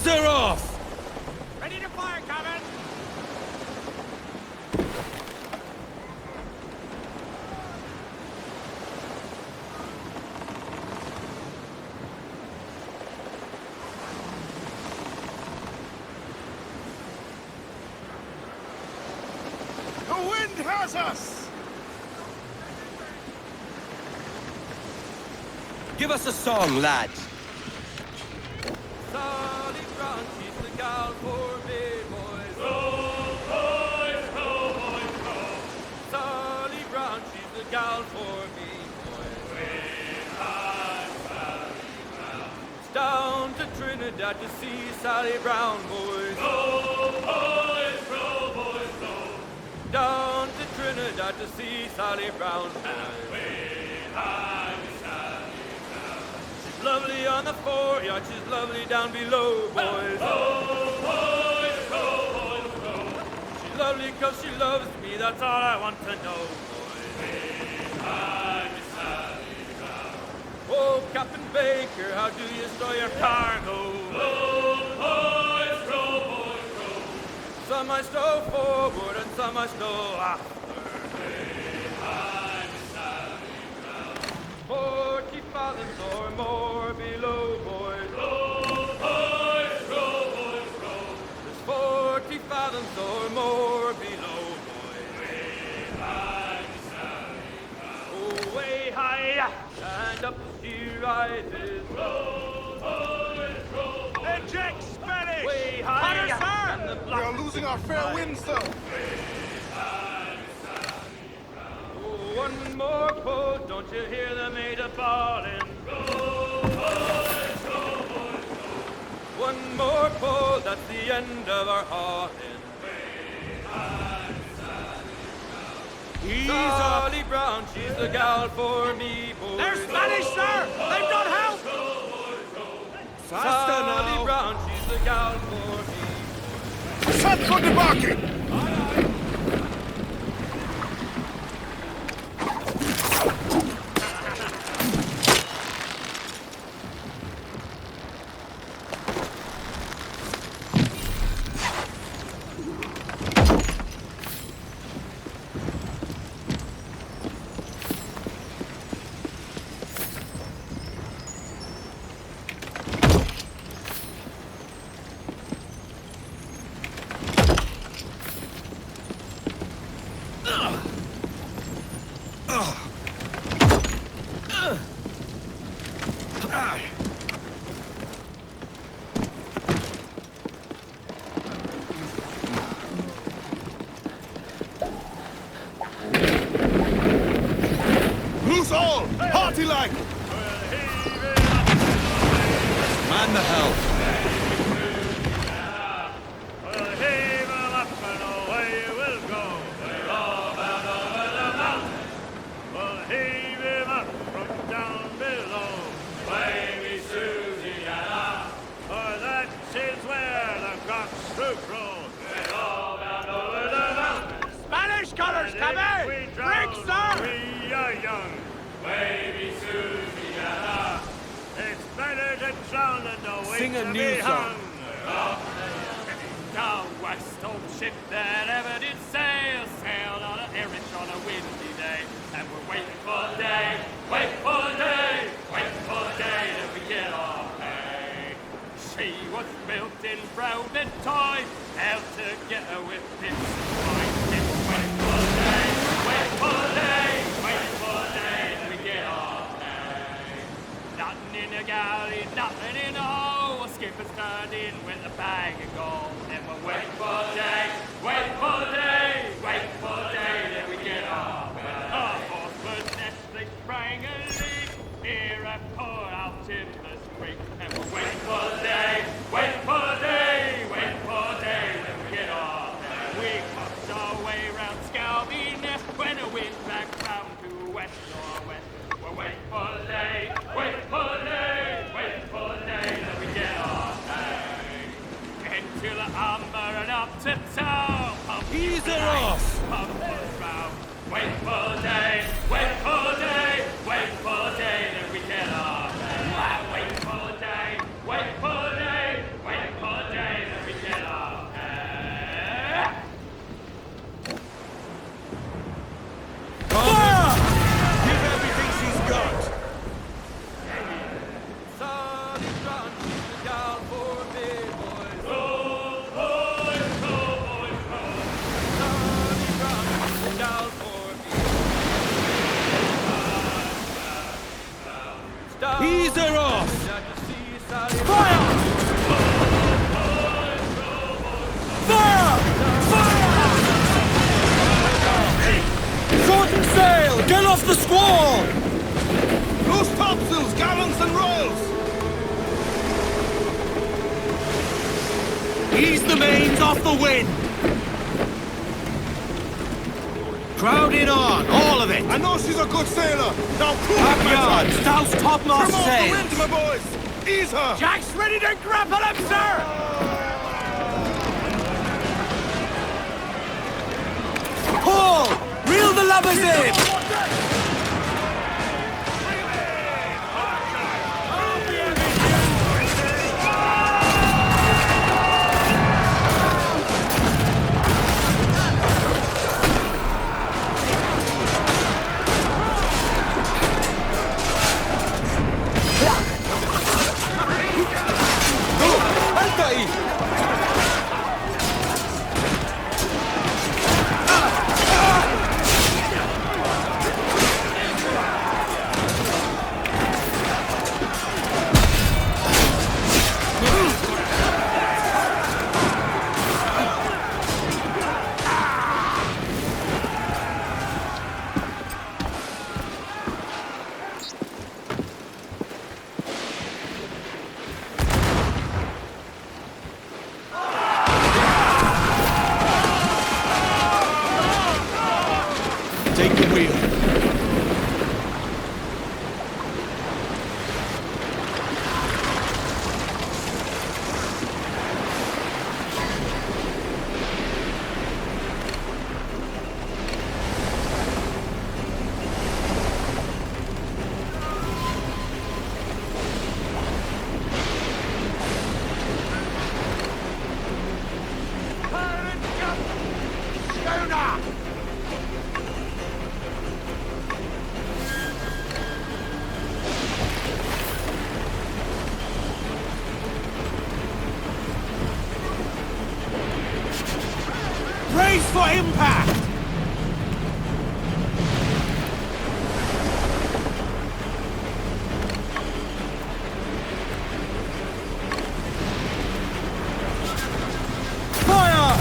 Ease her off! Ready to fire, Captain! The wind has us! Give us a song, lads. Solid ground, she's the gal for me, boys. Row, boys, row, boys, row. Solid ground, she's the gal for me, boys. It's down to Trinidad to see Sally Brown, boys. Row, boys, row, boys, row. Down to Trinidad to see Sally Brown, boys. She's lovely on the foreyard, she's lovely down below, boys. Row, boys, row, boys, row. She's lovely 'cause she loves me, that's all I want to know, boys. Oh, Captain Baker, how do you store your cargo? Row, boys, row, boys, row. Some I stow forward and some I stow aft. 40 fathoms or more below, boys. Row, boys, row, boys, row. There's 40 fathoms or more below, boys. Oh, way high, and up she rises. Row, boys, row, boys. Hey, Jack, Spanish! Way high, and the We black are losing our fair wind, sir. Oh, one more pull, don't you hear the mate a bawling? One more pull, that's the end of our hauling. Sally Brown, she's the gal for me, boys. They're Spanish, sir! They've got help! Faster Sally now! Brown, she's the gal for me. Shot for debarking! Loose all! Hearty like! Man the help! We'll heave 'em up and away we'll go. We're all bound over the mountain. We'll heave 'em up from down below. Wavy Susiana, for that is where the cocks do crow. We're all bound over the mountain. Spanish colors, Captain! Brig, sir! We are young. Wavy Susiana, it's better to drown than to wait Sing a to new be song. hung. The west old ship that ever did sail sailed on an Irish on a windy day, and we're waiting for day, wait for day, wait for day till we get our pay. She was built in brown and toy, held together with pins and points. Wait for day, wait for day, wait for day till we get our pay. Nothing in the galley, nothing in the hole. Skipper's turned in with a bag of gold. And we'll wait for day, wait for day, wait for day, then we get our pay. Our horsemen Nestle sprang a leak near a poor out in the creek. And we'll wait for day, wait for day, wait for day, then we get our pay. We crossed our way round Scalby Nest when the wind back round to west northwest. We'll wait for day, wait for day, wait for day, then we get our pay. Into the umber and up to town. Pump Ease her off! pump us round. Wait for day, wait for day, wait for day, then we get our pay. Wait for day, wait for day, wait for off the squall! Loose topsails, gallants and royals! Ease the mains off the wind! Crowd in on, all of it! I know she's a good sailor! Now prove it, Up my yard, son! stouse topmast Come off the sails! wind, my boys! Ease her! Jack's ready to grapple him, sir! Pull! Reel the lubbers in! Take the wheel. Brace for impact! Fire!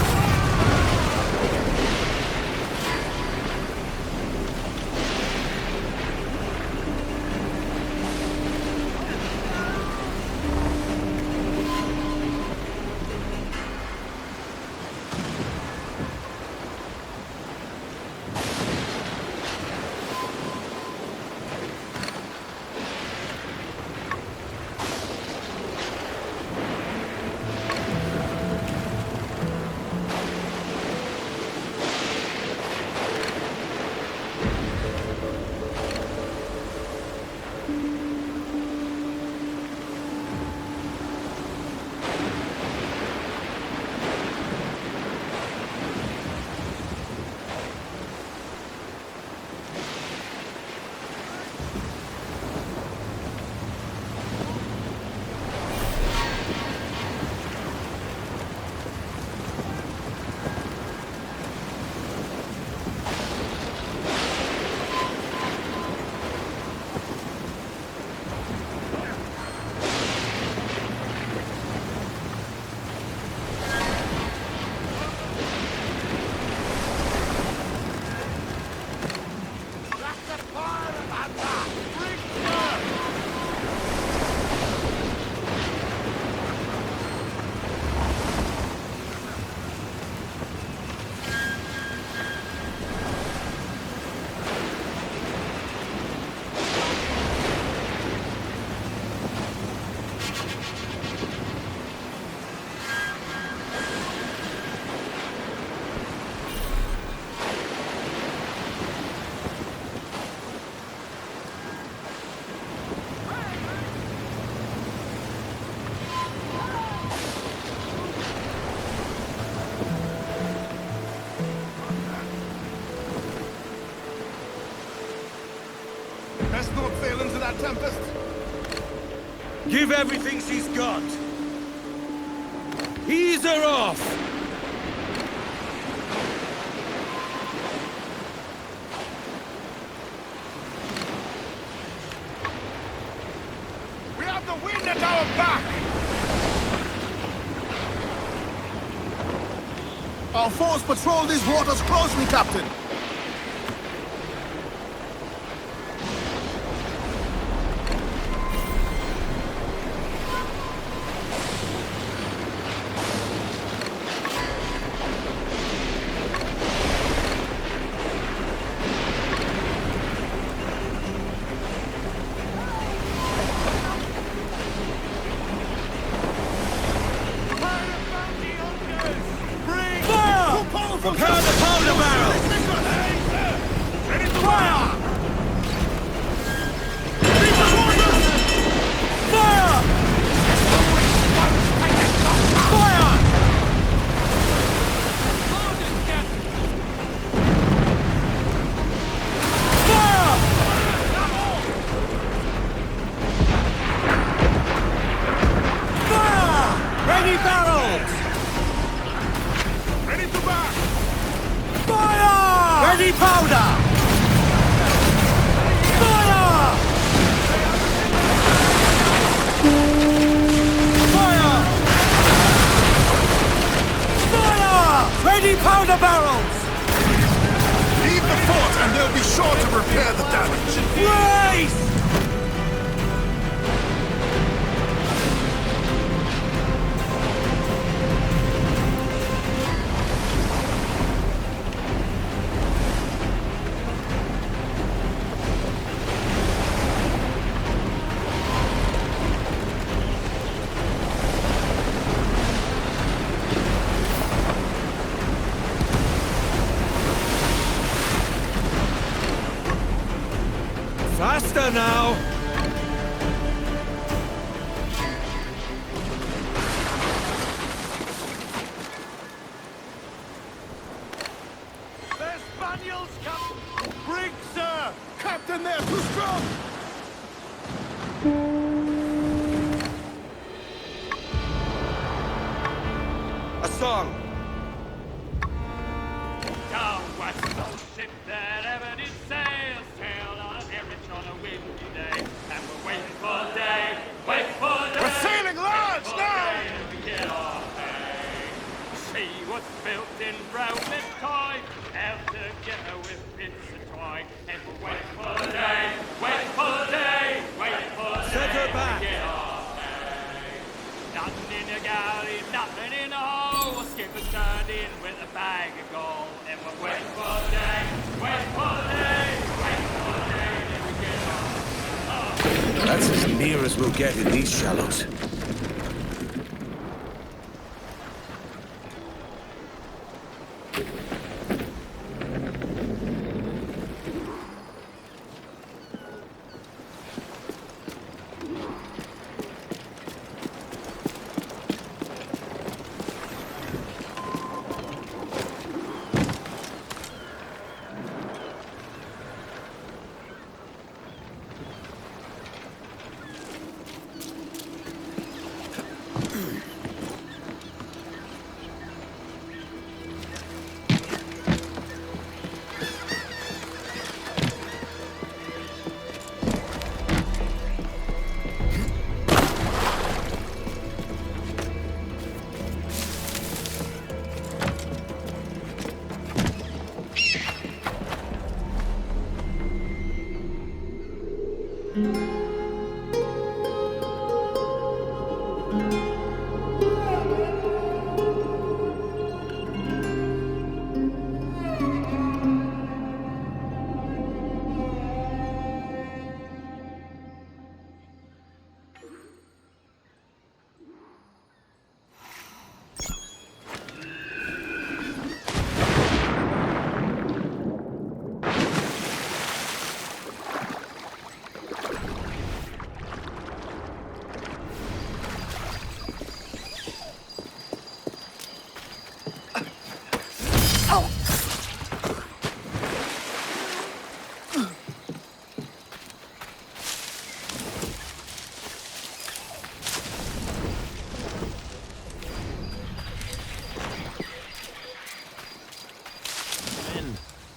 Best not sail into that tempest. Give everything she's got! Ease her off! We have the wind at our back! Our force patrol these waters closely, Captain. Ready powder! Fire! Fire! Fire! Ready powder barrels! Leave the fort and they'll be sure to repair the damage. Race! Faster now! The Spaniels come! Brig, sir! Captain, they're too strong! A song! Down west, no ship that ever did sail, sailed on a errand on a windy day, and we're waiting for day, wait for day. We're sailing large now! We get our pay. She was built in brown and toy, held together with bits of twine, and we're waiting for day, wait for day, wait for day. Set her back. We get our pay. Nothing in the galley, nothing in the hole. A skipper's turned in with a bag of gold, and we're waiting for day, wait for day, wait for day, then we get our. That's as near as we'll get in these shallows.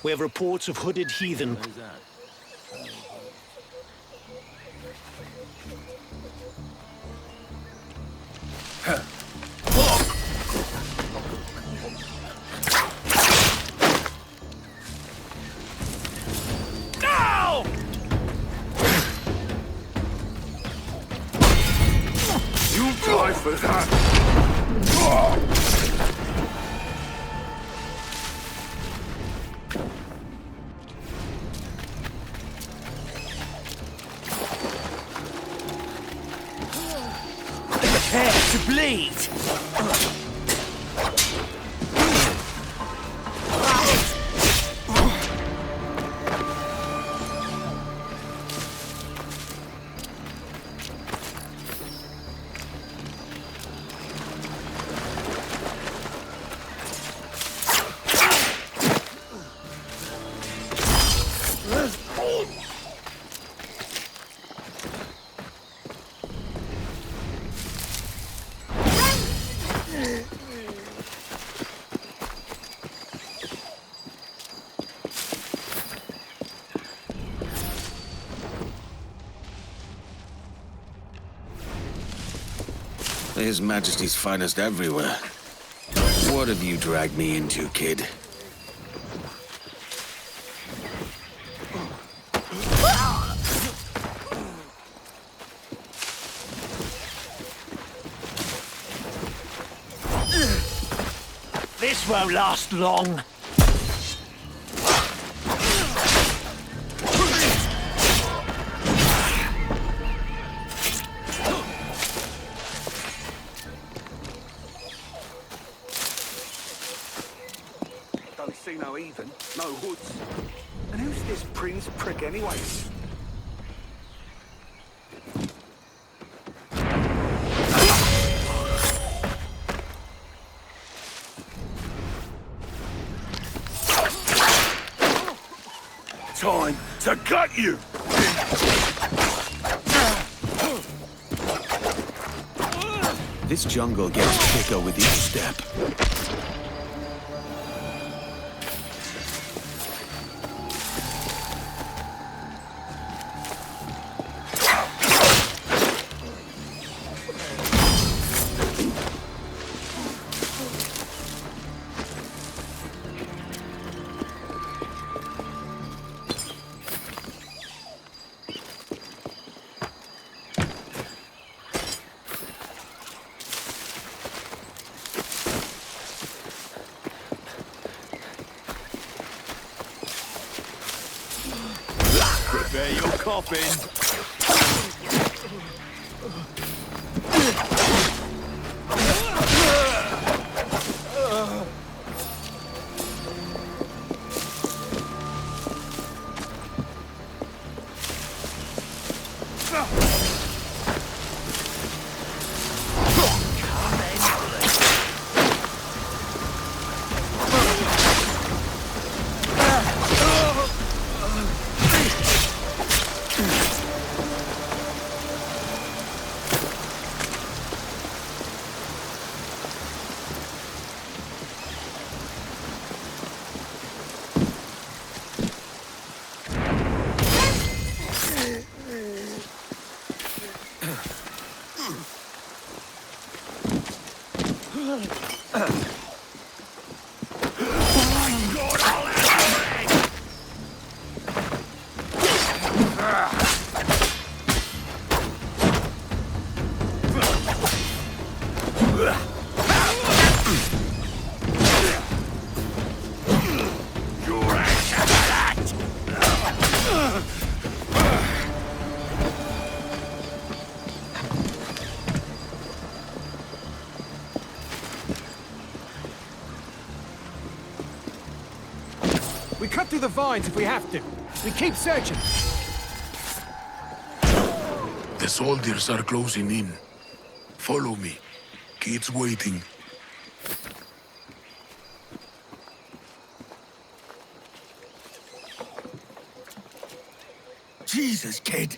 We have reports of hooded heathen. Now! You die for that! Prepare to bleed! His Majesty's finest everywhere. What have you dragged me into, kid? This won't last long. Don't see no even, no hoods. And who's this Prince prick anyway? Time to gut you! This jungle gets thicker with each step. Prepare your coffin! We cut through the vines if we have to. We keep searching. The soldiers are closing in. Follow me. Kid's waiting. Jesus, kid.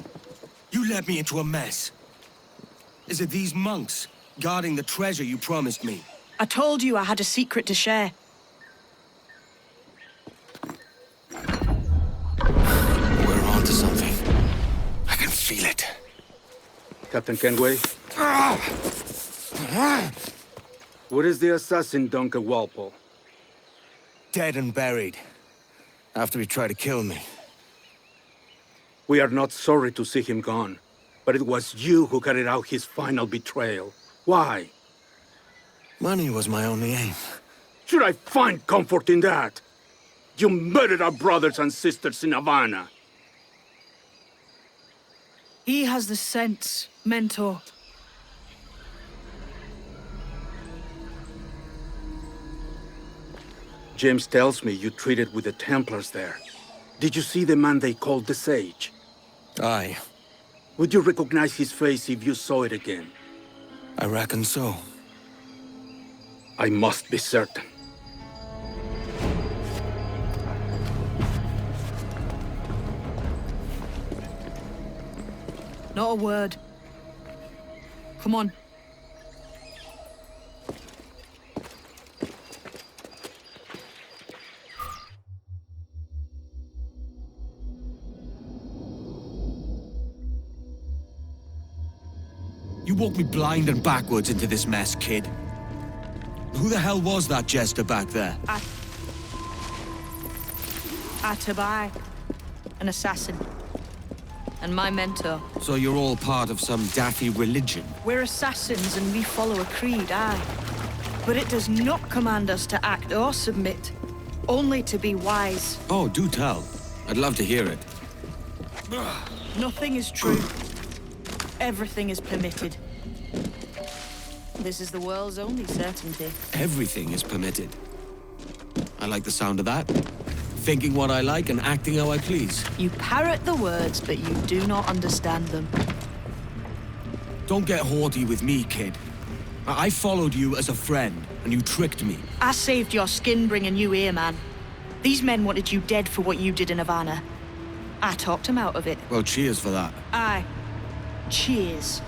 You led me into a mess. Is it these monks guarding the treasure you promised me? I told you I had a secret to share. We're on to something. I can feel it. Captain Kenway? Where is the assassin, Duncan Walpole? Dead and buried. After he tried to kill me. We are not sorry to see him gone, but it was you who carried out his final betrayal. Why? Money was my only aim. Should I find comfort in that? You murdered our brothers and sisters in Havana. He has the sense, Mentor. James tells me you treated with the Templars there. Did you see the man they called the Sage? Aye, Would you recognize his face if you saw it again? I reckon so. I must be certain. Not a word. Come on. You walked me blind and backwards into this mess, kid. Who the hell was that jester back there? Atabai, an assassin. And my mentor. So you're all part of some daffy religion? We're assassins and we follow a creed, aye. But it does not command us to act or submit. Only to be wise. Oh, do tell. I'd love to hear it. Nothing is true. Everything is permitted. This is the world's only certainty. Everything is permitted. I like the sound of that. Thinking what I like and acting how I please. You parrot the words, but you do not understand them. Don't get haughty with me, kid. I followed you as a friend, and you tricked me. I saved your skin bringing you here, man. These men wanted you dead for what you did in Havana. I talked them out of it. Well, cheers for that. Aye. Cheers.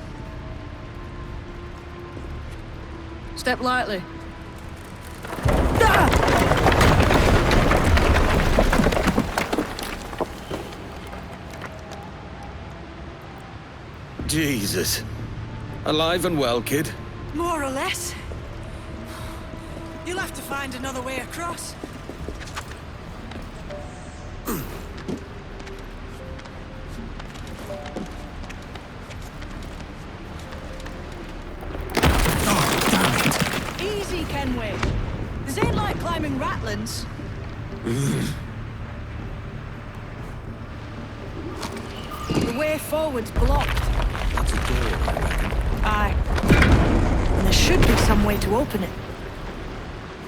Step lightly. Jesus. Alive and well, kid? More or less. You'll have to find another way across. Easy, Kenway. This ain't like climbing Ratlins. The way forward's blocked. That's a door, I reckon. Aye. And there should be some way to open it.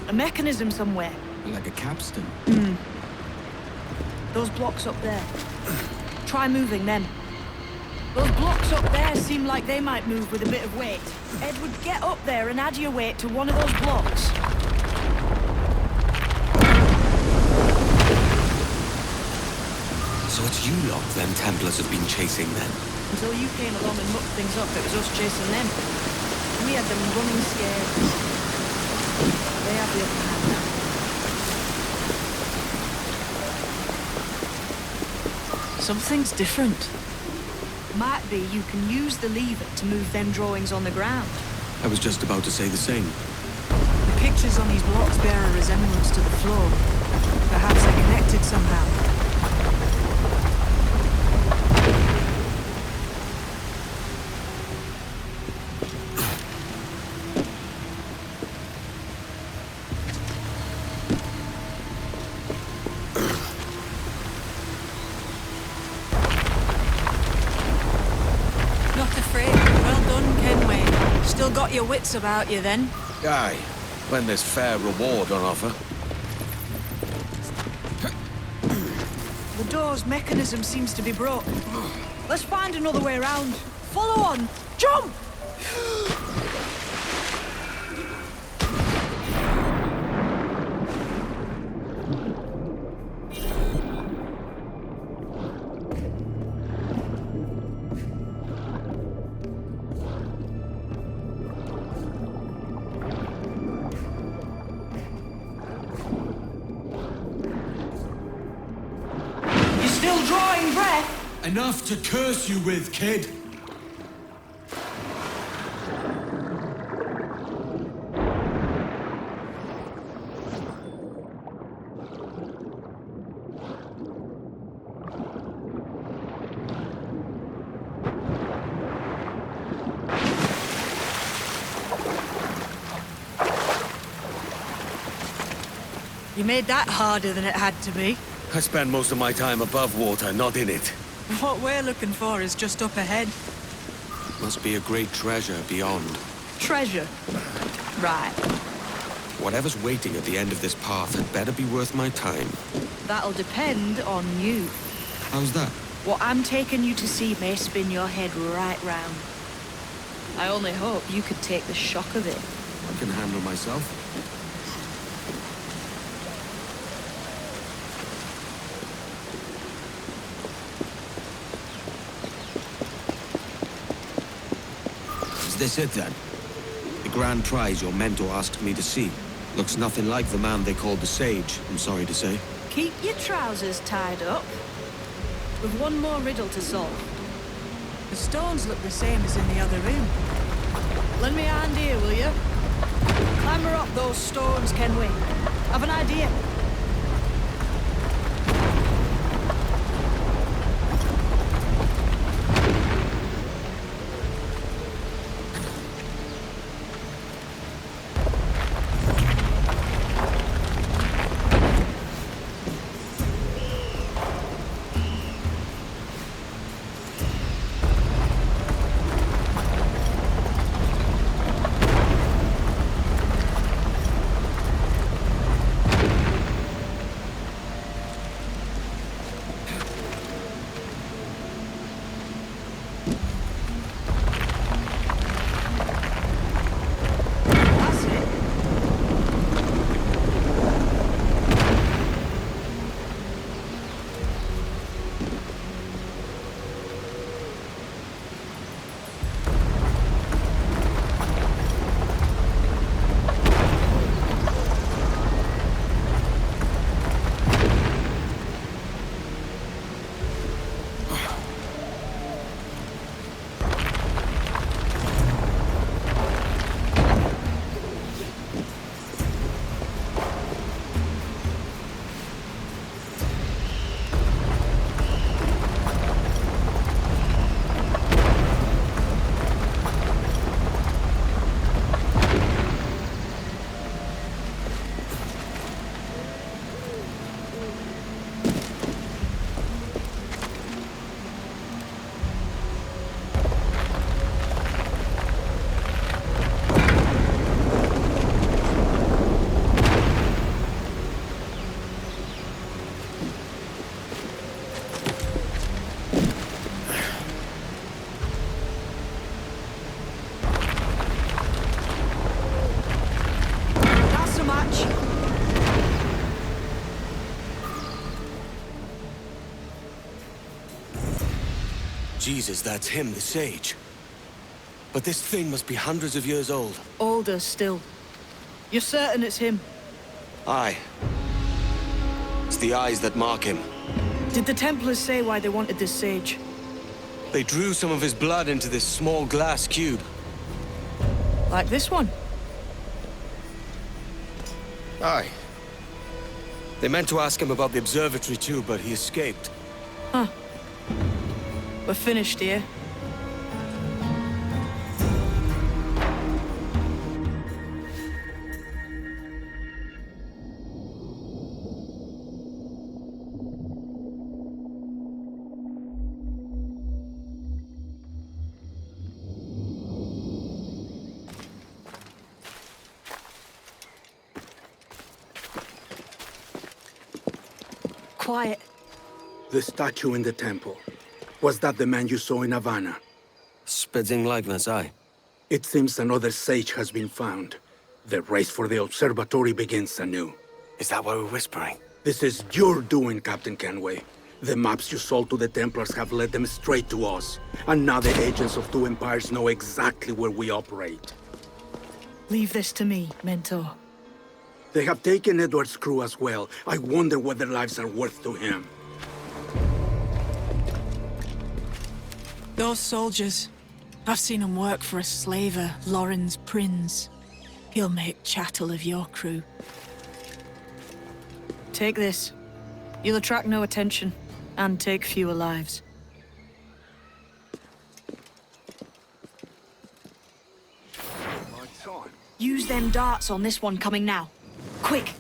A mechanism somewhere. Like a capstan. Those blocks up there. Try moving them. Those blocks up there seem like they might move with a bit of weight. Edward, get up there and add your weight to one of those blocks. So it's you lot them Templars have been chasing then? Until you came along and mucked things up, it was us chasing them. We had them running scared. They have the upper hand now. Something's different. Might be you can use the lever to move them drawings on the ground. I was just about to say the same. The pictures on these blocks bear a resemblance to the floor. Perhaps they're connected somehow. Got your wits about you, then? Aye, when there's fair reward on offer. The door's mechanism seems to be broken. Let's find another way around. Follow on! Jump! Drawing breath. Enough to curse you with, kid. You made that harder than it had to be. I spend most of my time above water, not in it. What we're looking for is just up ahead. Must be a great treasure beyond. Treasure? Right. Whatever's waiting at the end of this path had better be worth my time. That'll depend on you. How's that? What I'm taking you to see may spin your head right round. I only hope you could take the shock of it. I can handle myself. Is this it then? The grand prize your mentor asked me to see. Looks nothing like the man they called the Sage, I'm sorry to say. Keep your trousers tied up. We've one more riddle to solve. The stones look the same as in the other room. Lend me a hand here, will you? Clamber up those stones, can we? Have an idea? Jesus, that's him, the sage. But this thing must be hundreds of years old. Older still. You're certain it's him? Aye. It's the eyes that mark him. Did the Templars say why they wanted this sage? They drew some of his blood into this small glass cube. Like this one? Aye. They meant to ask him about the observatory too, but he escaped. Huh. We're finished here. Quiet. The statue in the temple. Was that the man you saw in Havana? Spitting likeness, aye. It seems another sage has been found. The race for the observatory begins anew. Is that why we're whispering? This is your doing, Captain Kenway. The maps you sold to the Templars have led them straight to us. And now the agents of two empires know exactly where we operate. Leave this to me, Mentor. They have taken Edward's crew as well. I wonder what their lives are worth to him. Those soldiers, I've seen them work for a slaver, Lorenz Prince. He'll make chattel of your crew. Take this. You'll attract no attention, and take fewer lives. Use them darts on this one coming now. Quick!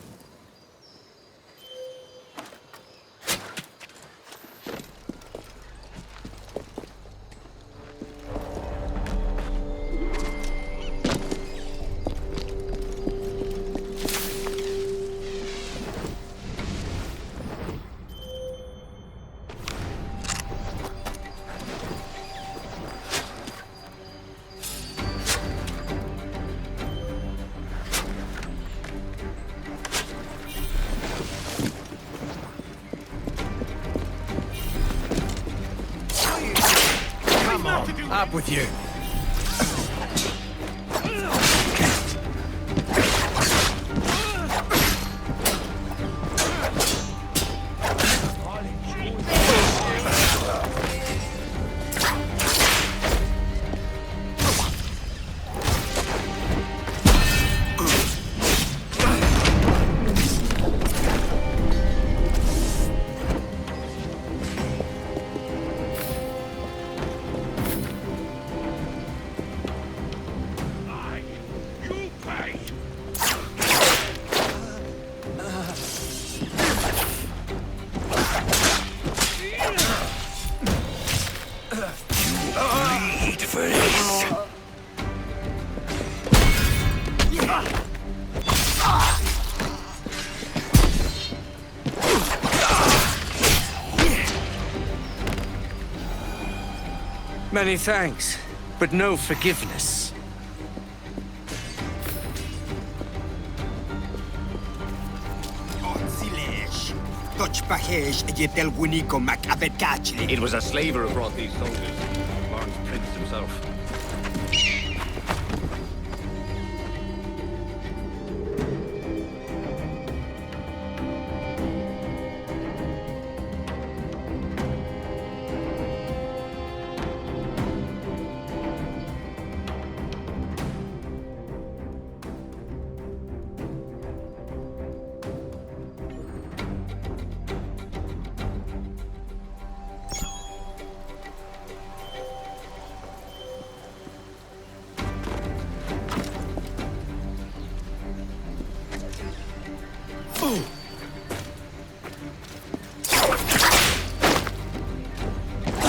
Up with you. for this. Many thanks, but no forgiveness. It was a slaver who brought these soldiers. Lawrence Prince himself.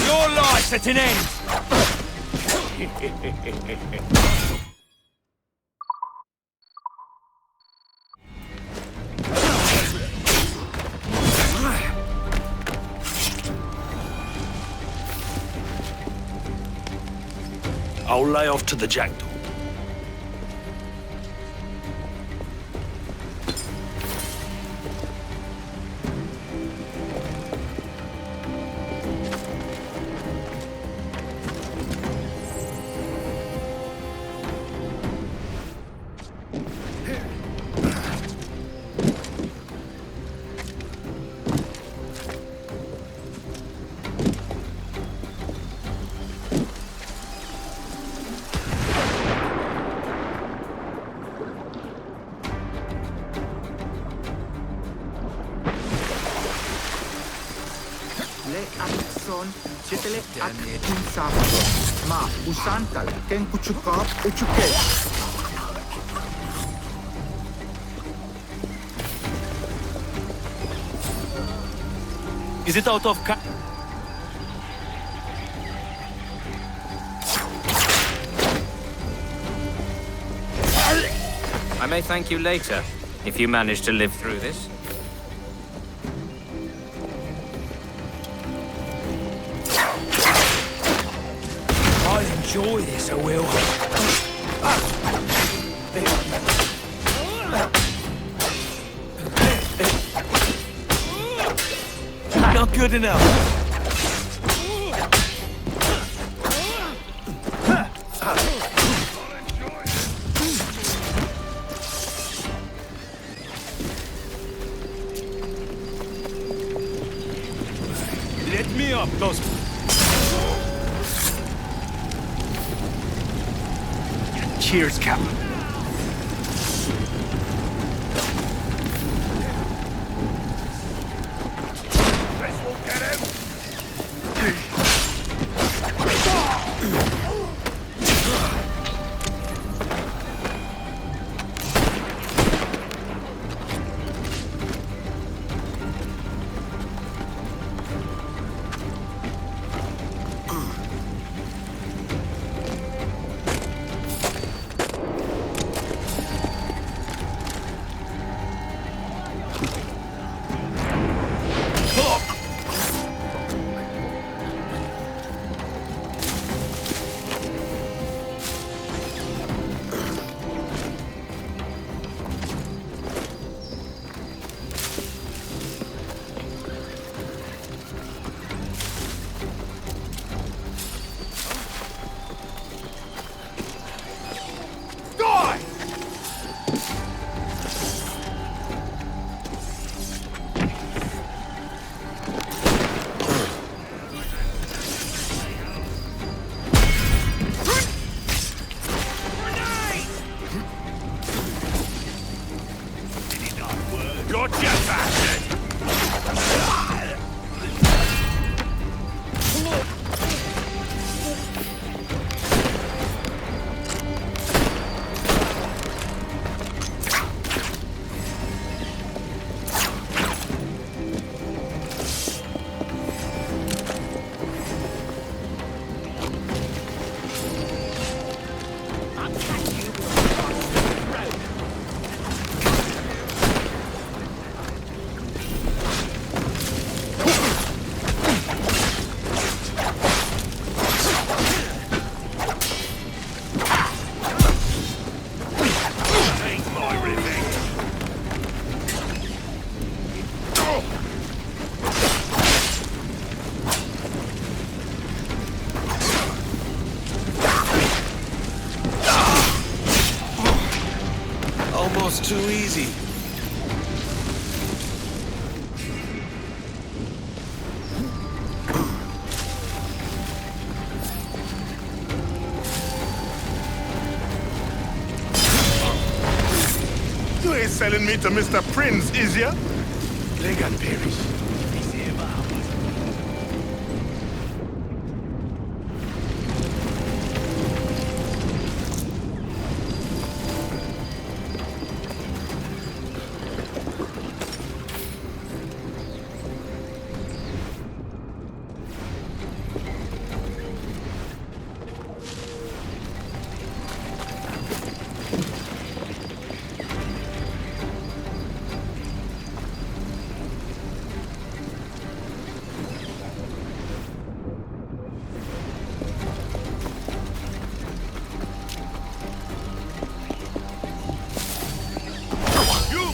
Your life's at an end! I'll lay off to the Jackdaw. Is it out of I may thank you later, if you manage to live through this. I'll enjoy this, I will. Not good enough. Let me up, those. Cheers, Captain. too easy. You ain't selling me to Mr. Prince, is ya? Legan perish.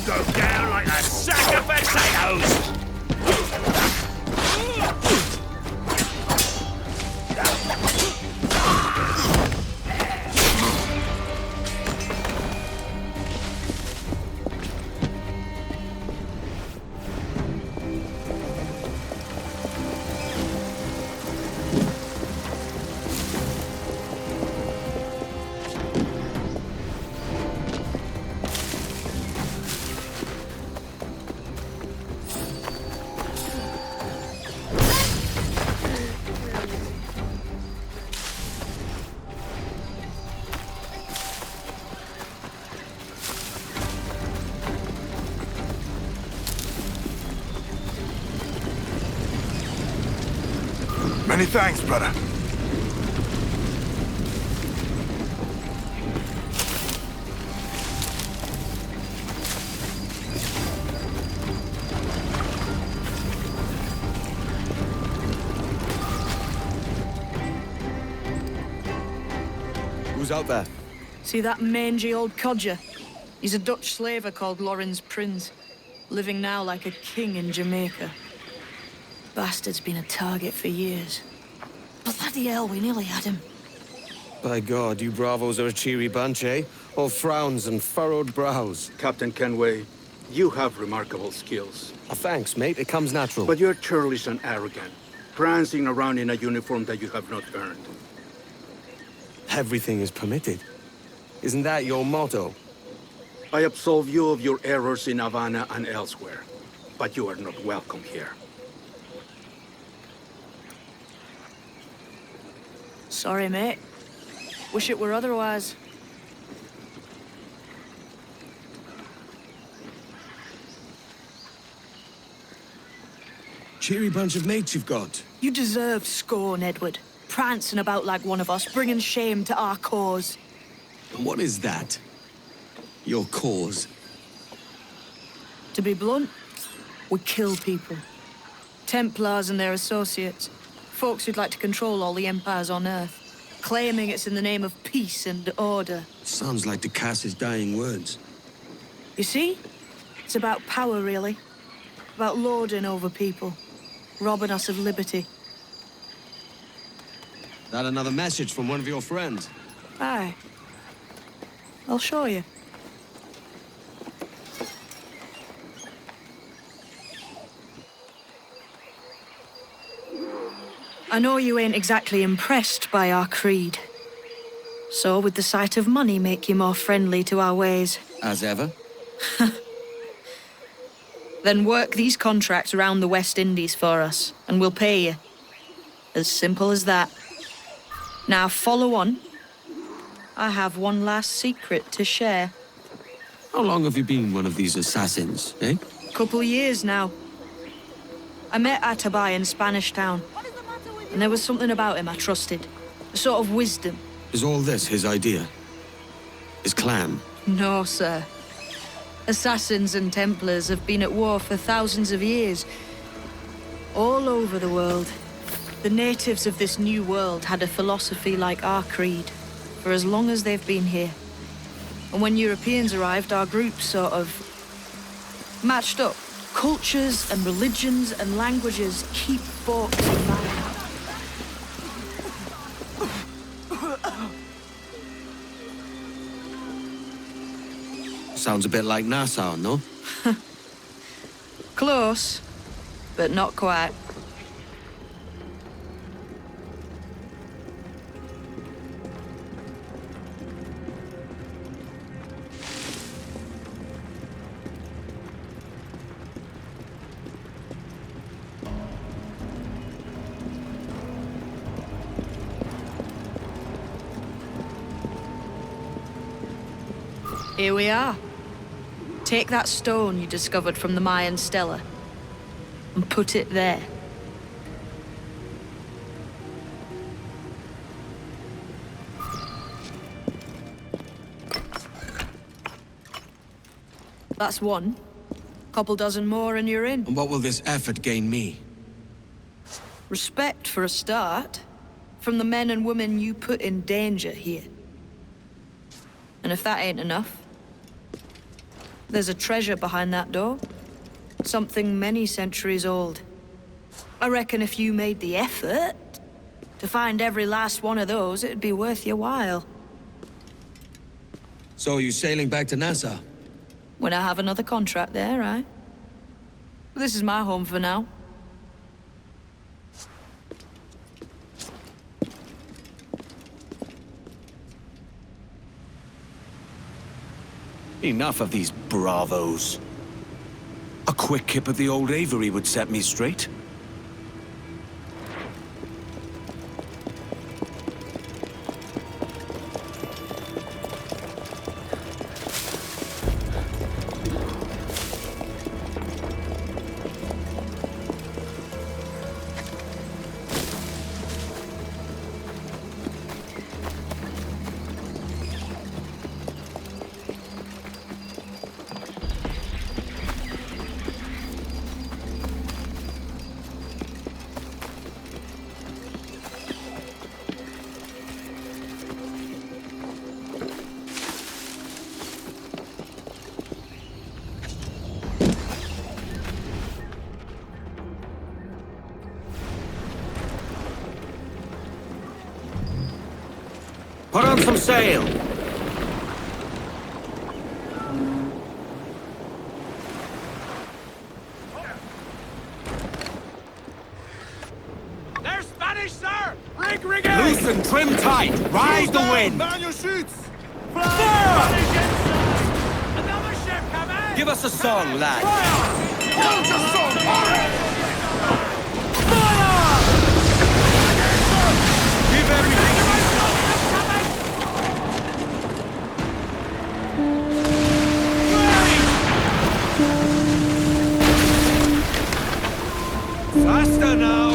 Go down like a sack of potatoes! Many thanks, brother. Who's out there? See that mangy old codger? He's a Dutch slaver called Lorenz Prinz, living now like a king in Jamaica. Bastard's been a target for years. Bloody hell, we nearly had him. By God, you bravos are a cheery bunch, eh? All frowns and furrowed brows. Captain Kenway, you have remarkable skills. Thanks, mate. It comes natural. But you're churlish and arrogant, prancing around in a uniform that you have not earned. Everything is permitted. Isn't that your motto? I absolve you of your errors in Havana and elsewhere, but you are not welcome here. Sorry, mate. Wish it were otherwise. Cheery bunch of mates you've got. You deserve scorn, Edward. Prancing about like one of us, bringing shame to our cause. What is that? Your cause? To be blunt, we kill people. Templars and their associates. Folks who'd like to control all the empires on Earth. Claiming it's in the name of peace and order. Sounds like to Cass's dying words. You see? It's about power, really. About lording over people. Robbing us of liberty. That another message from one of your friends? Aye. I'll show you. I know you ain't exactly impressed by our creed. So would the sight of money make you more friendly to our ways? As ever. Then work these contracts around the West Indies for us, and we'll pay you. As simple as that. Now follow on. I have one last secret to share. How long have you been one of these assassins, eh? Couple years now. I met Atabai in Spanish Town, and there was something about him I trusted. A sort of wisdom. Is all this his idea? His clan? No, sir. Assassins and Templars have been at war for thousands of years. All over the world. The natives of this new world had a philosophy like our creed, for as long as they've been here. And when Europeans arrived, our groups sort of matched up. Cultures and religions and languages keep folk divided. Sounds a bit like Nassau, no? Close, but not quite. Here we are. Take that stone you discovered from the Mayan stela and put it there. That's one. Couple dozen more and you're in. And what will this effort gain me? Respect for a start, from the men and women you put in danger here. And if that ain't enough, there's a treasure behind that door. Something many centuries old. I reckon if you made the effort to find every last one of those, it'd be worth your while. So you sailing back to Nassau? When I have another contract there, right? This is my home for now. Enough of these bravos. A quick kip of the old Avery would set me straight. Put on some sail! They're Spanish, sir! Rig out! Loose and trim tight! Ride the wind! Man your shoots! Fire! Another ship coming! Give us a song, lad! Hold your song! Give everything you Faster now!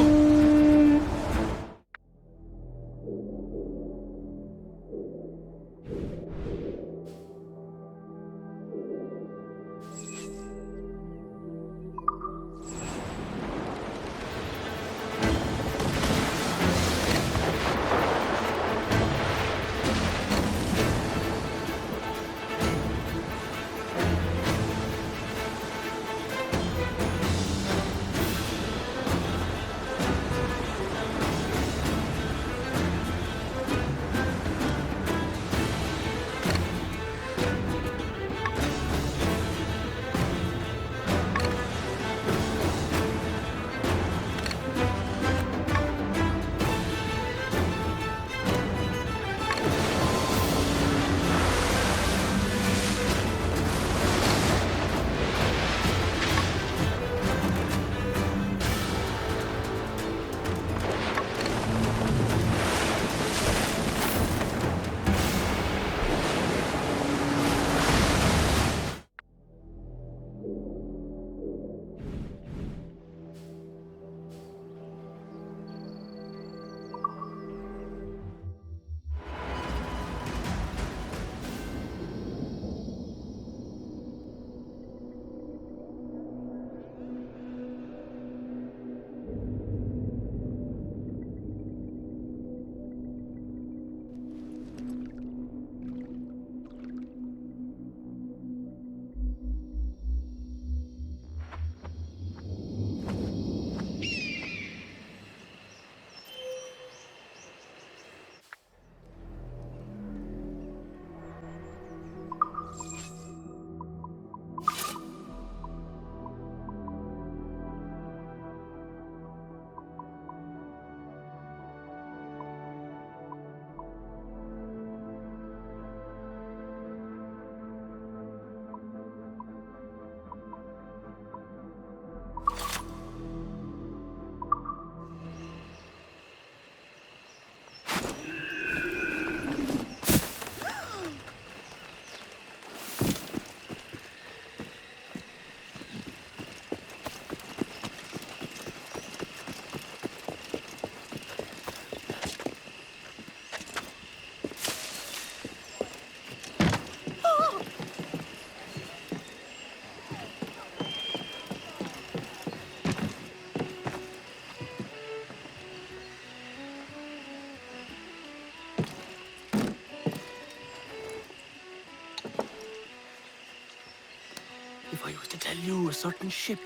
you a certain ship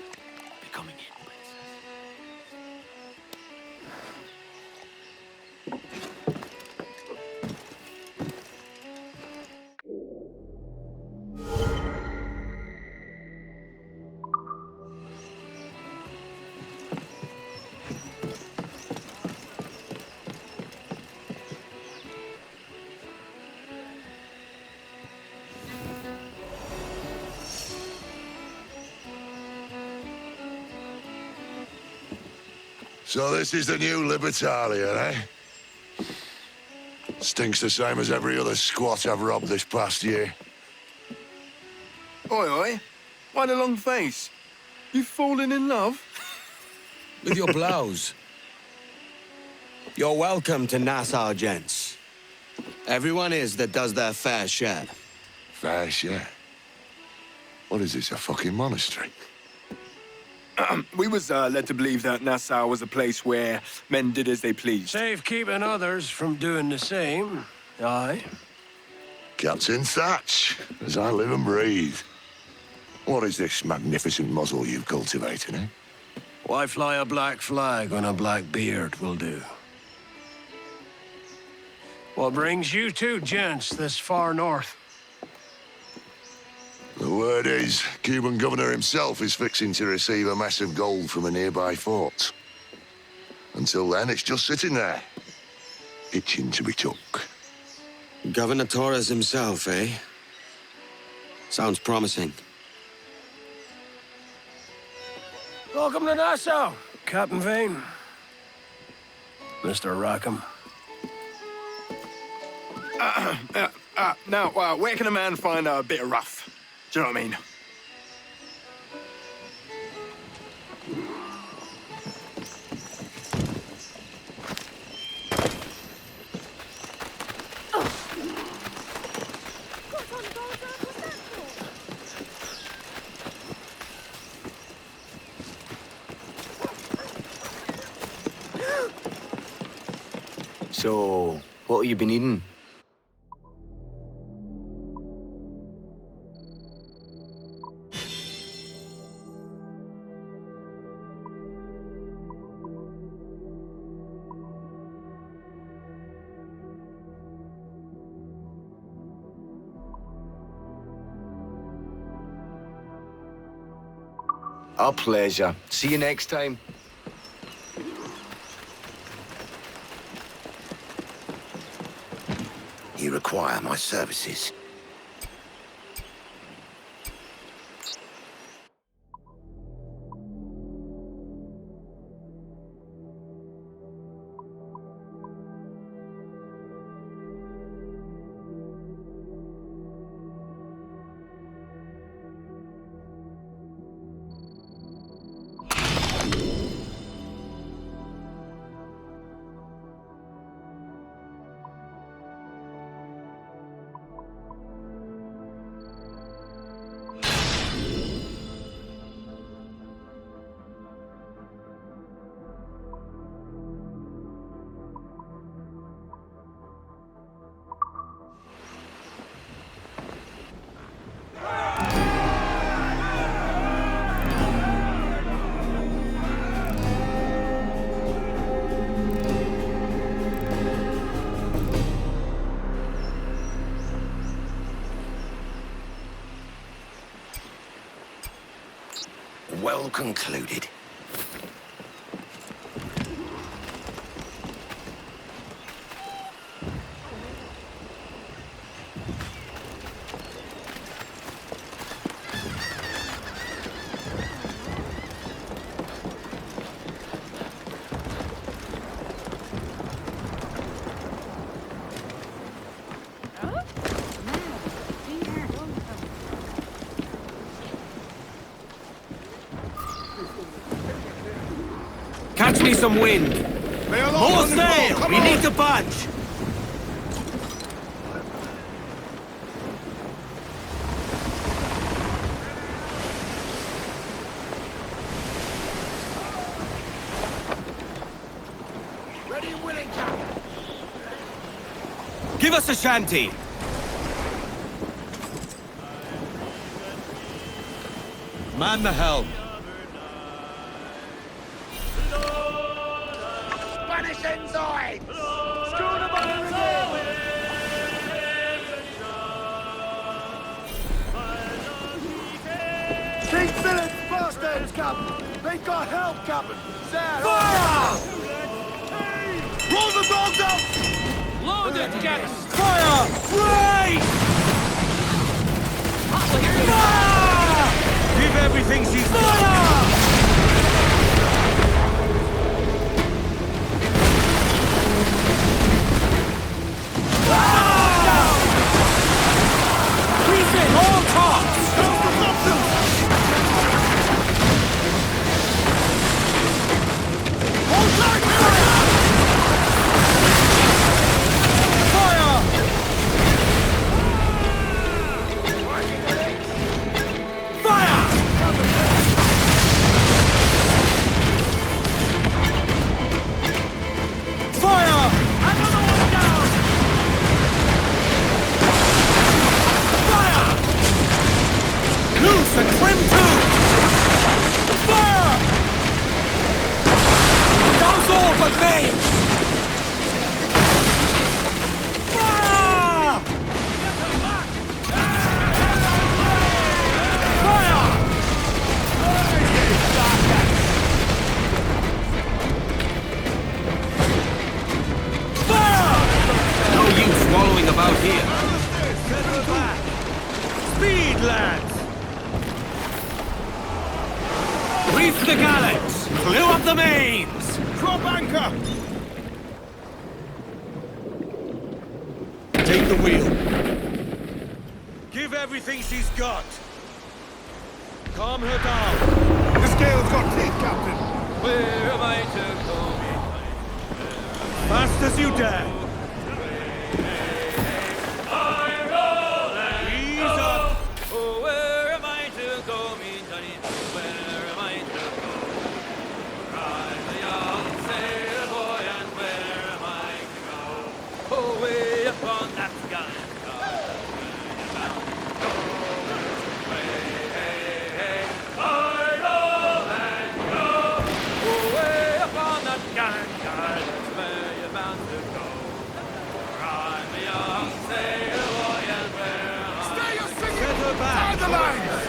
becoming in, Prince? So this is the new Libertalia, eh? Stinks the same as every other squat I've robbed this past year. Oi, oi. Why the long face? You fallen in love? With your blouse. You're welcome to Nassau, gents. Everyone is that does their fair share. Fair share? What is this, a fucking monastery? We was led to believe that Nassau was a place where men did as they pleased. Safe keeping others from doing the same. Aye. Captain Thatch, as I live and breathe. What is this magnificent muzzle you've cultivated, eh? Why fly a black flag when a black beard will do? What brings you two gents this far north? The word is, Cuban governor himself is fixing to receive a massive gold from a nearby fort. Until then, it's just sitting there, itching to be took. Governor Torres himself, eh? Sounds promising. Welcome to Nassau, Captain Vane. Mr. Rackham. Now, where can a man find a bit of rough? Do you know what I mean? So, what have you been eating? A pleasure. See you next time. You require my services. Well concluded. Catch me some wind! More sail! We need to budge! Ready and willing, Captain. Give us a shanty! Man the helm. Spanish ensigns! Schooner by the Keep villains, bastards, Captain! They've got help, Captain! There! Fire! Roll the dogs up! Load it, Captain! Fire! Right! Fire! Give everything she's got! Reset all tops! Hold tight! Fire! Fire! Fire! Another one down! Fire! Loose and trim too! Fire! Those all but me! Fire! Fire! Fire! No use wallowing about here. Settle back! Speed, lads! Reef the gallants! Clew up the mains! Drop anchor! Take the wheel. Give everything she's got. Calm her down. The scale's got teeth, Captain! Where am I to go? Fast as you dare. Ease up. Oh, where am I to go, me Johnny? Where am I to go? I'm a young sailor boy, and where am I to go? Oh, way up on that gallant Tie the lines!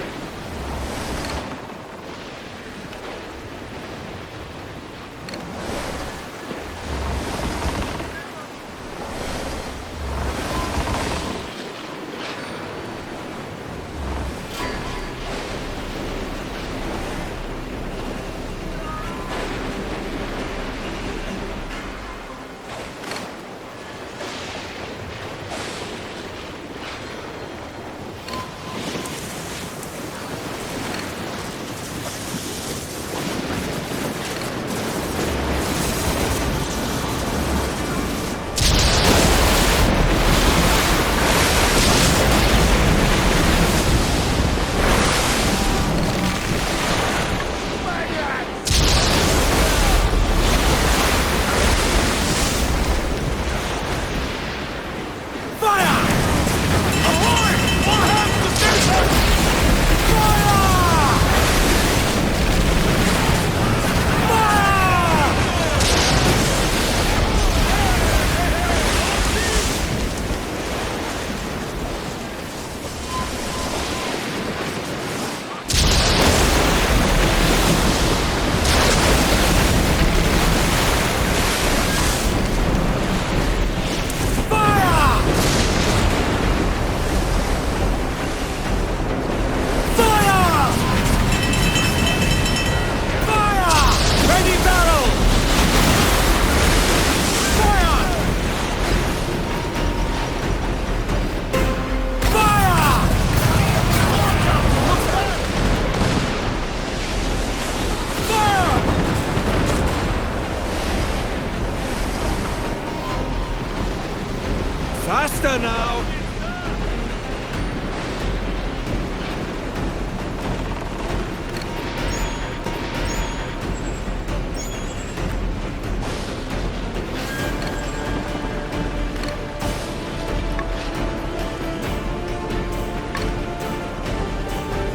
Faster now!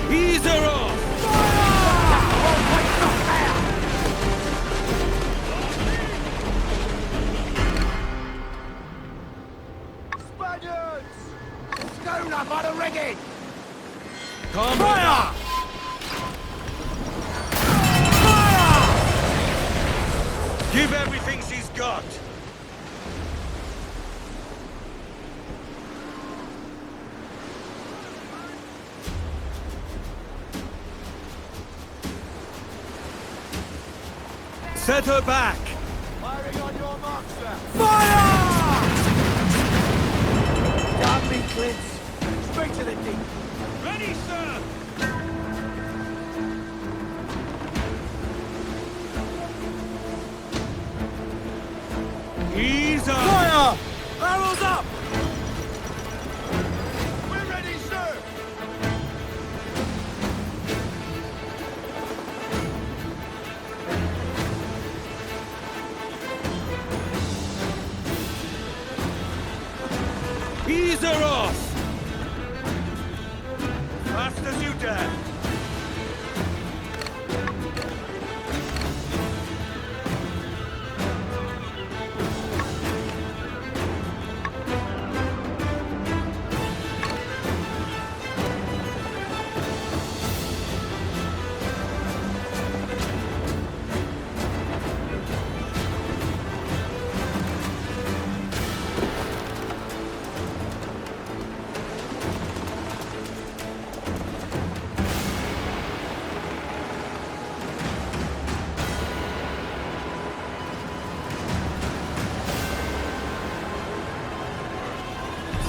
Ease her off! Calm Fire! her. Give everything she's got. Set her back. Firing on your mark, sir. Fire! Damn me, Clint. Straight to the deep. Ready, sir. Ease up. Fire! Arrows up! We're ready, sir. Ease her off. Fast as you dare.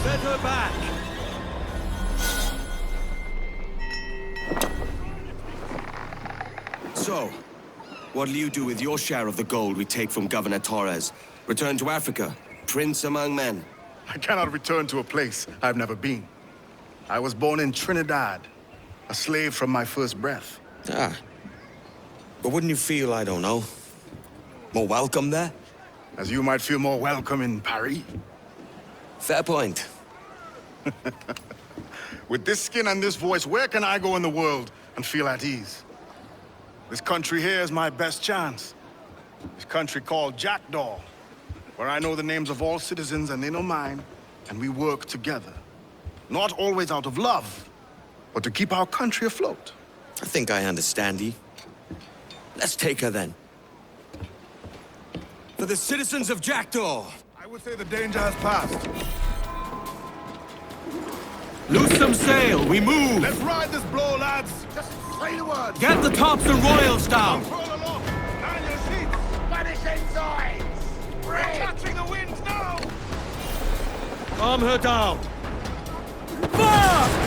Set her back. So, what'll you do with your share of the gold we take from Governor Torres? Return to Africa, prince among men? I cannot return to a place I've never been. I was born in Trinidad, a slave from my first breath. Ah. But wouldn't you feel, I don't know, more welcome there? As you might feel more welcome in Paris. Fair point. With this skin and this voice, where can I go in the world and feel at ease? This country here is my best chance. This country called Jackdaw, where I know the names of all citizens and they know mine, and we work together. Not always out of love, but to keep our country afloat. I think I understand ye. Let's take her then. For the citizens of Jackdaw! I would say the danger has passed. Loose some sail, we move! Let's ride this blow, lads! Just say the word. Get the tops and royals down! Control aloft! Man your seats! Spanish ensigns! We're catching the wind now! Calm her down! Fire!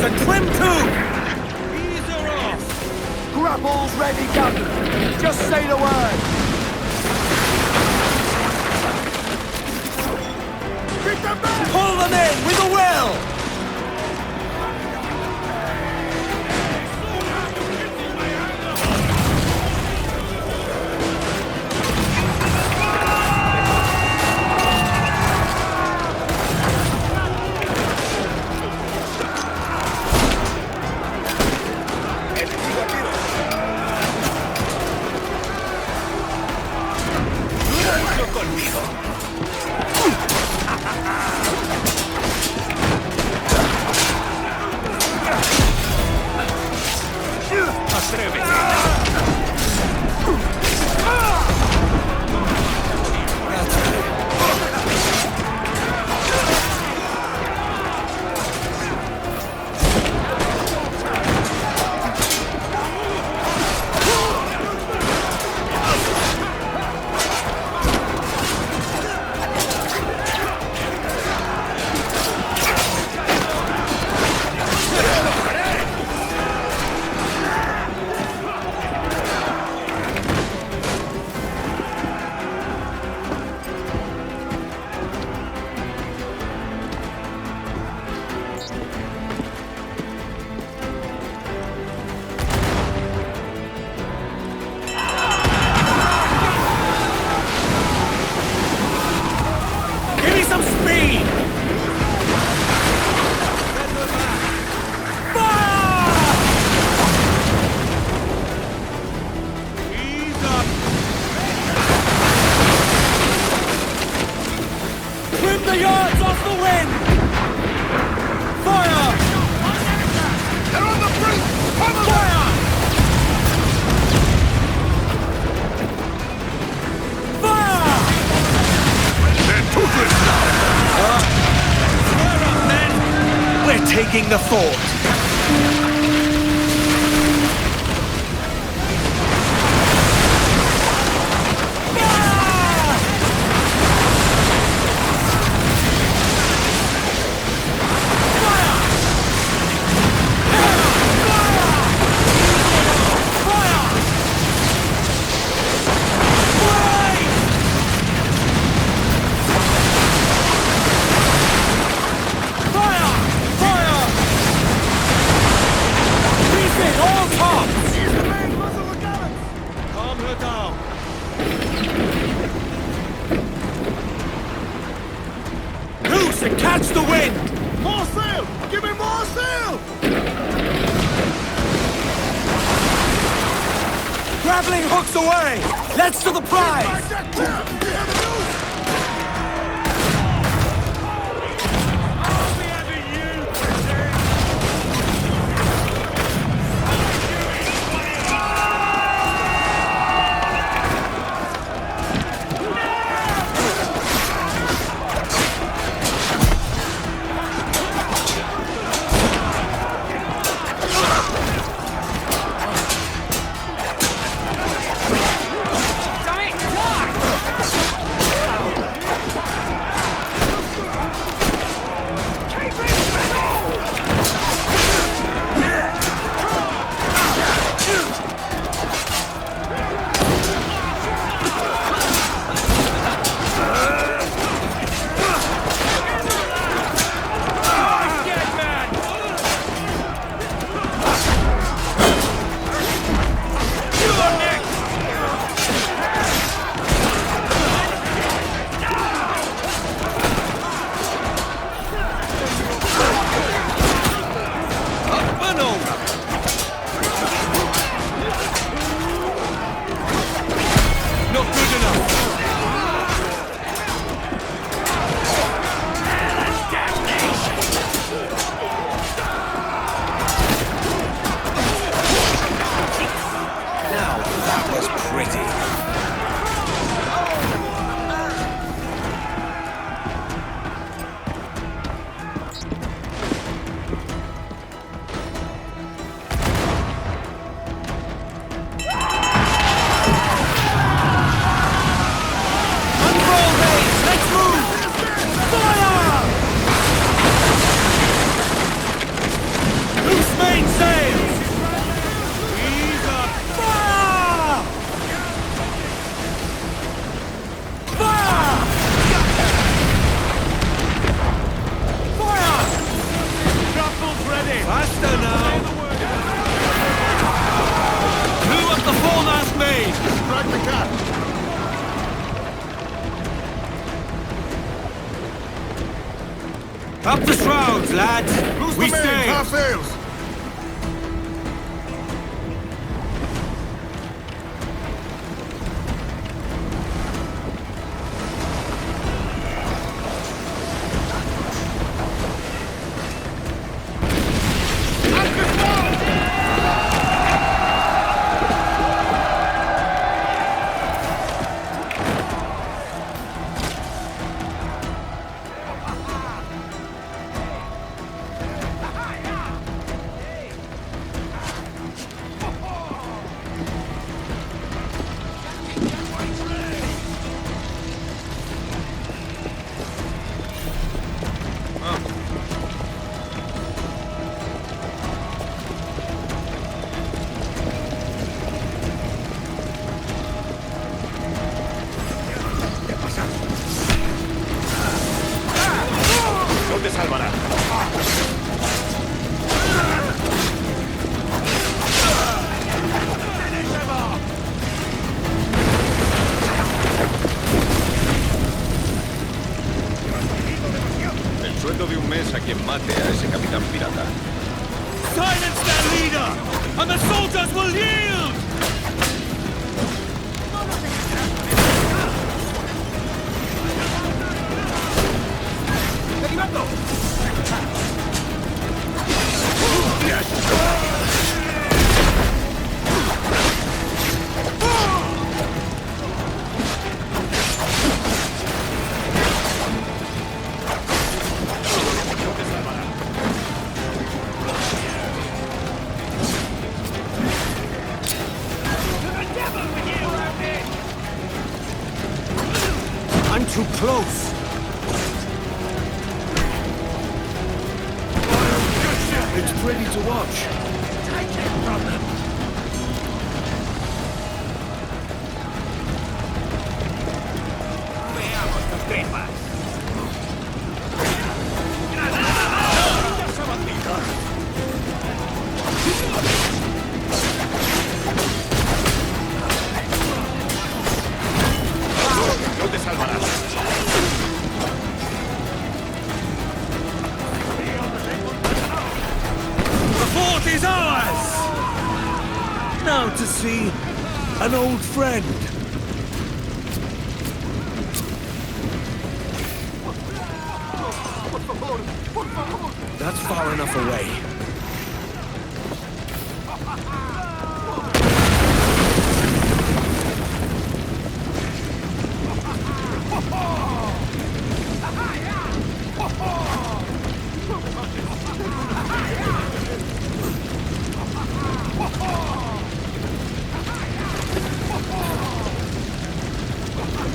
and trim to! Ease her off! Grapples ready, Captain. Just say the word. Get them back! Pull them in with a will! taking the fort. Catch the wind! More sail! Give me more sail! Grappling hooks away! Let's to the prize! Up the shrouds, lads! Who's we the main? sail! Half sails! De un mes a quien mate a ese capitán pirata. Silence their leader, and the soldiers will yield! ready to watch. Take it from them! Veamos tus tripas. No te salvarás. The fort is ours! Now to see an old friend. That's far enough away.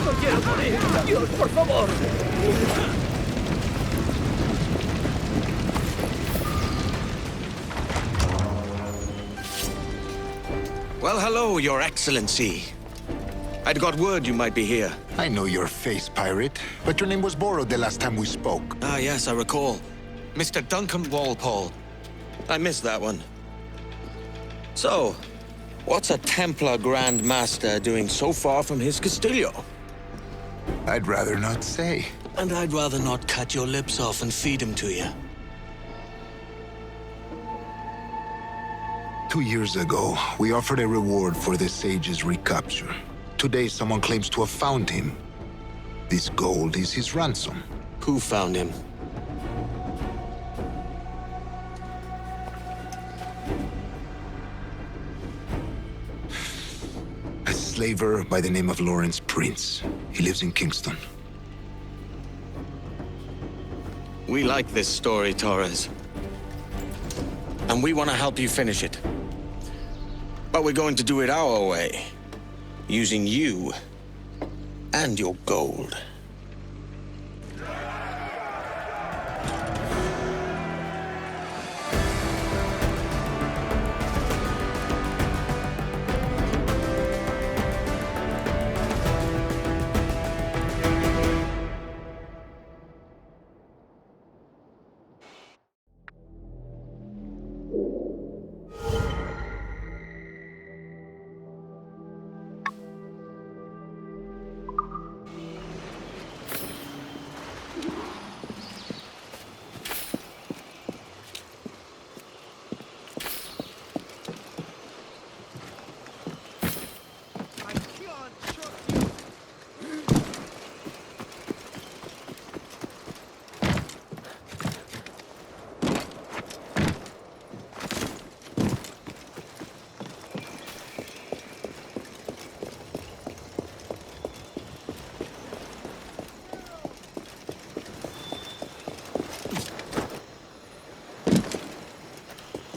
¡No quiero morir! ¡Dios, por favor! Well, hello, Your Excellency. I'd got word you might be here. I know your face, pirate, but your name was borrowed the last time we spoke. Ah, yes, I recall. Mr. Duncan Walpole. I missed that one. So, what's a Templar Grand Master doing so far from his Castillo? I'd rather not say. And I'd rather not cut your lips off and feed him to you. 2 years ago, we offered a reward for the sage's recapture. Today, someone claims to have found him. This gold is his ransom. Who found him? A slaver by the name of Lawrence Prince. He lives in Kingston. We like this story, Torres. And we want to help you finish it. But we're going to do it our way. Using you and your gold.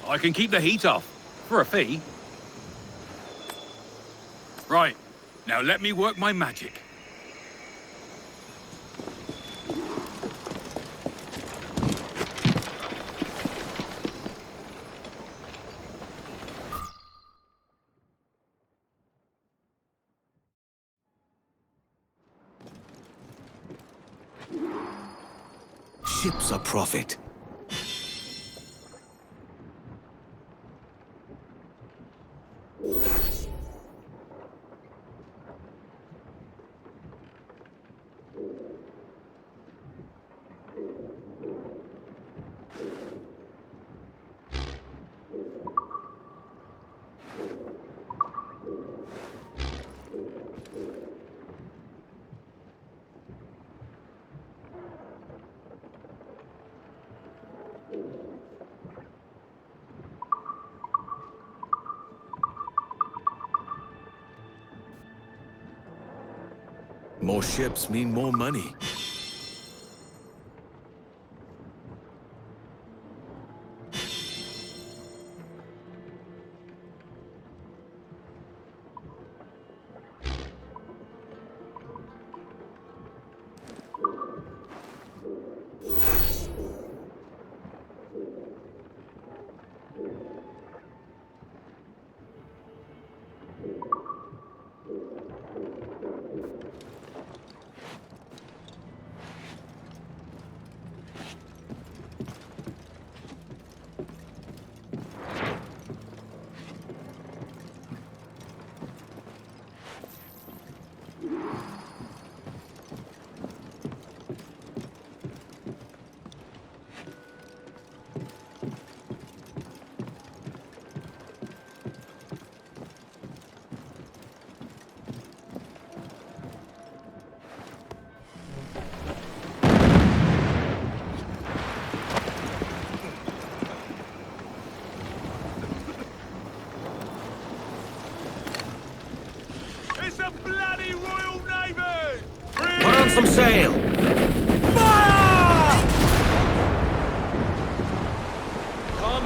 I can keep the heat off, for a fee. Right, now let me work my magic. Ship's a prophet. More ships mean more money.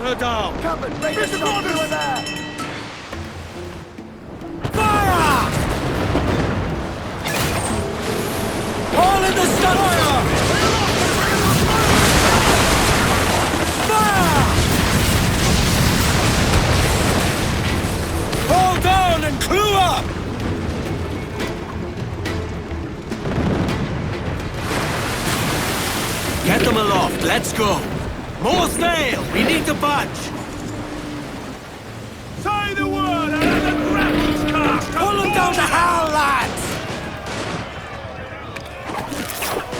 her down! Captain, make a stop doing that! Fire! All in the stun! Fire! Hold down and clue up! Get them aloft, let's go! More sail! We need to budge! Say the word and let the grapples cast! Pull them down to hell, lads!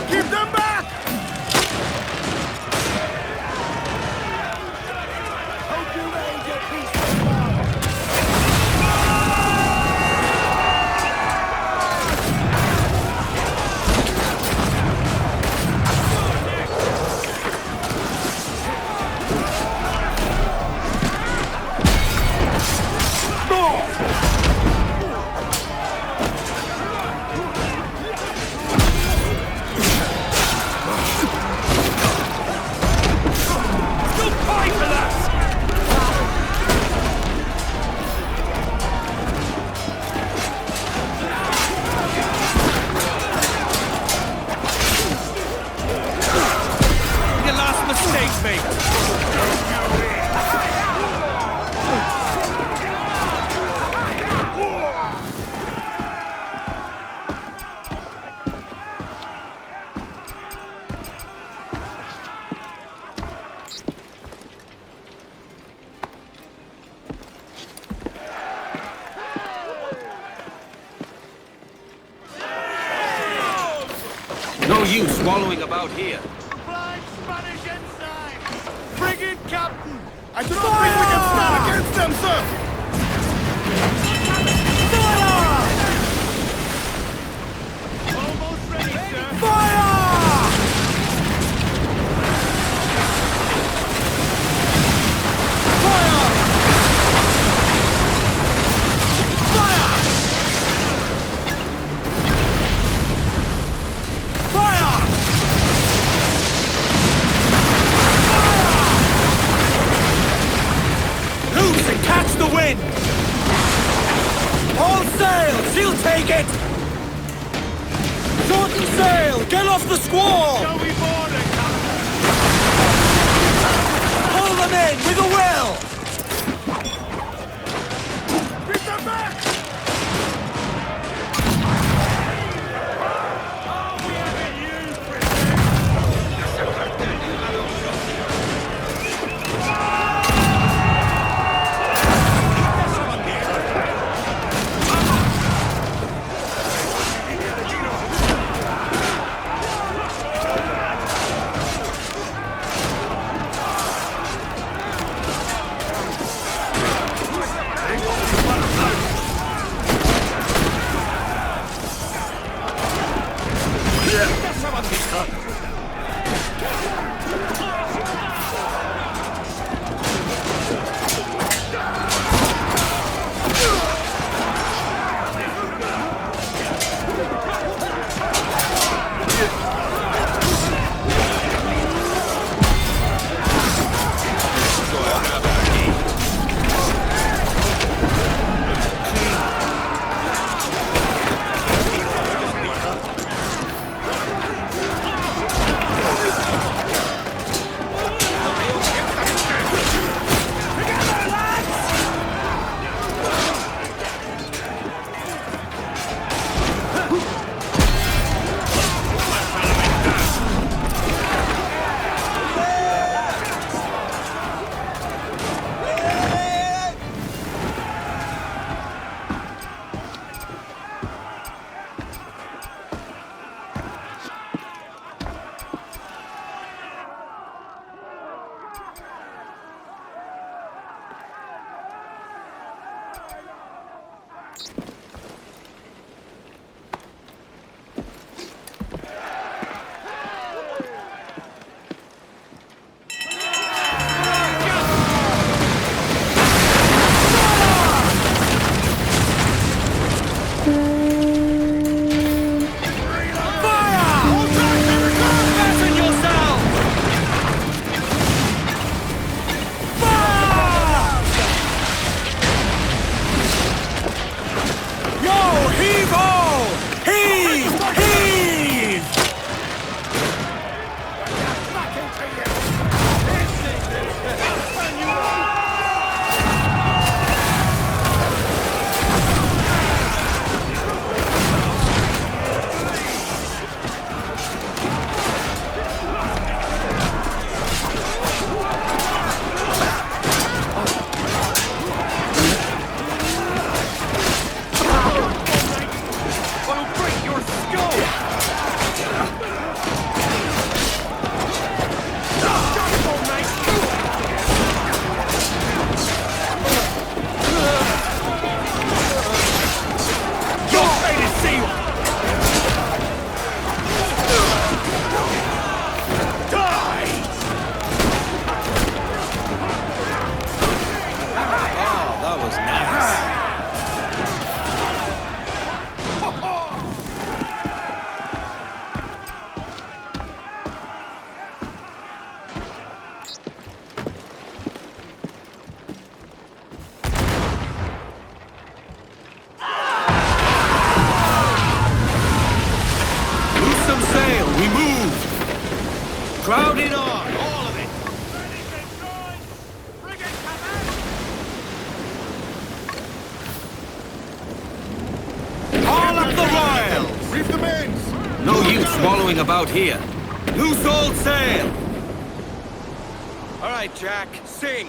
Keep them back! Hope you made your peace with love! No use wallowing about here. Blind Spanish ensign! Frigate captain! I do not think we can stand against them, sir! Fire! Almost ready, sir! Fire! All sail! She'll take it! Shorten sail! Get off the squall! Shall we board it, Captain? Pull them in with a will! Beat them back! doing about here? Loose all sail! All right, Jack, sing.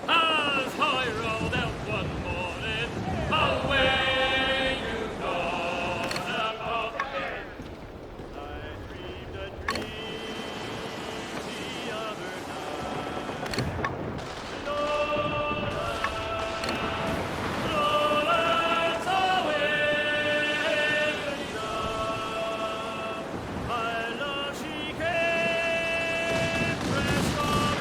As I rode out one morning, away you gonna go. I dreamed a dream the other night. Lawrence away, my love she came, pressed on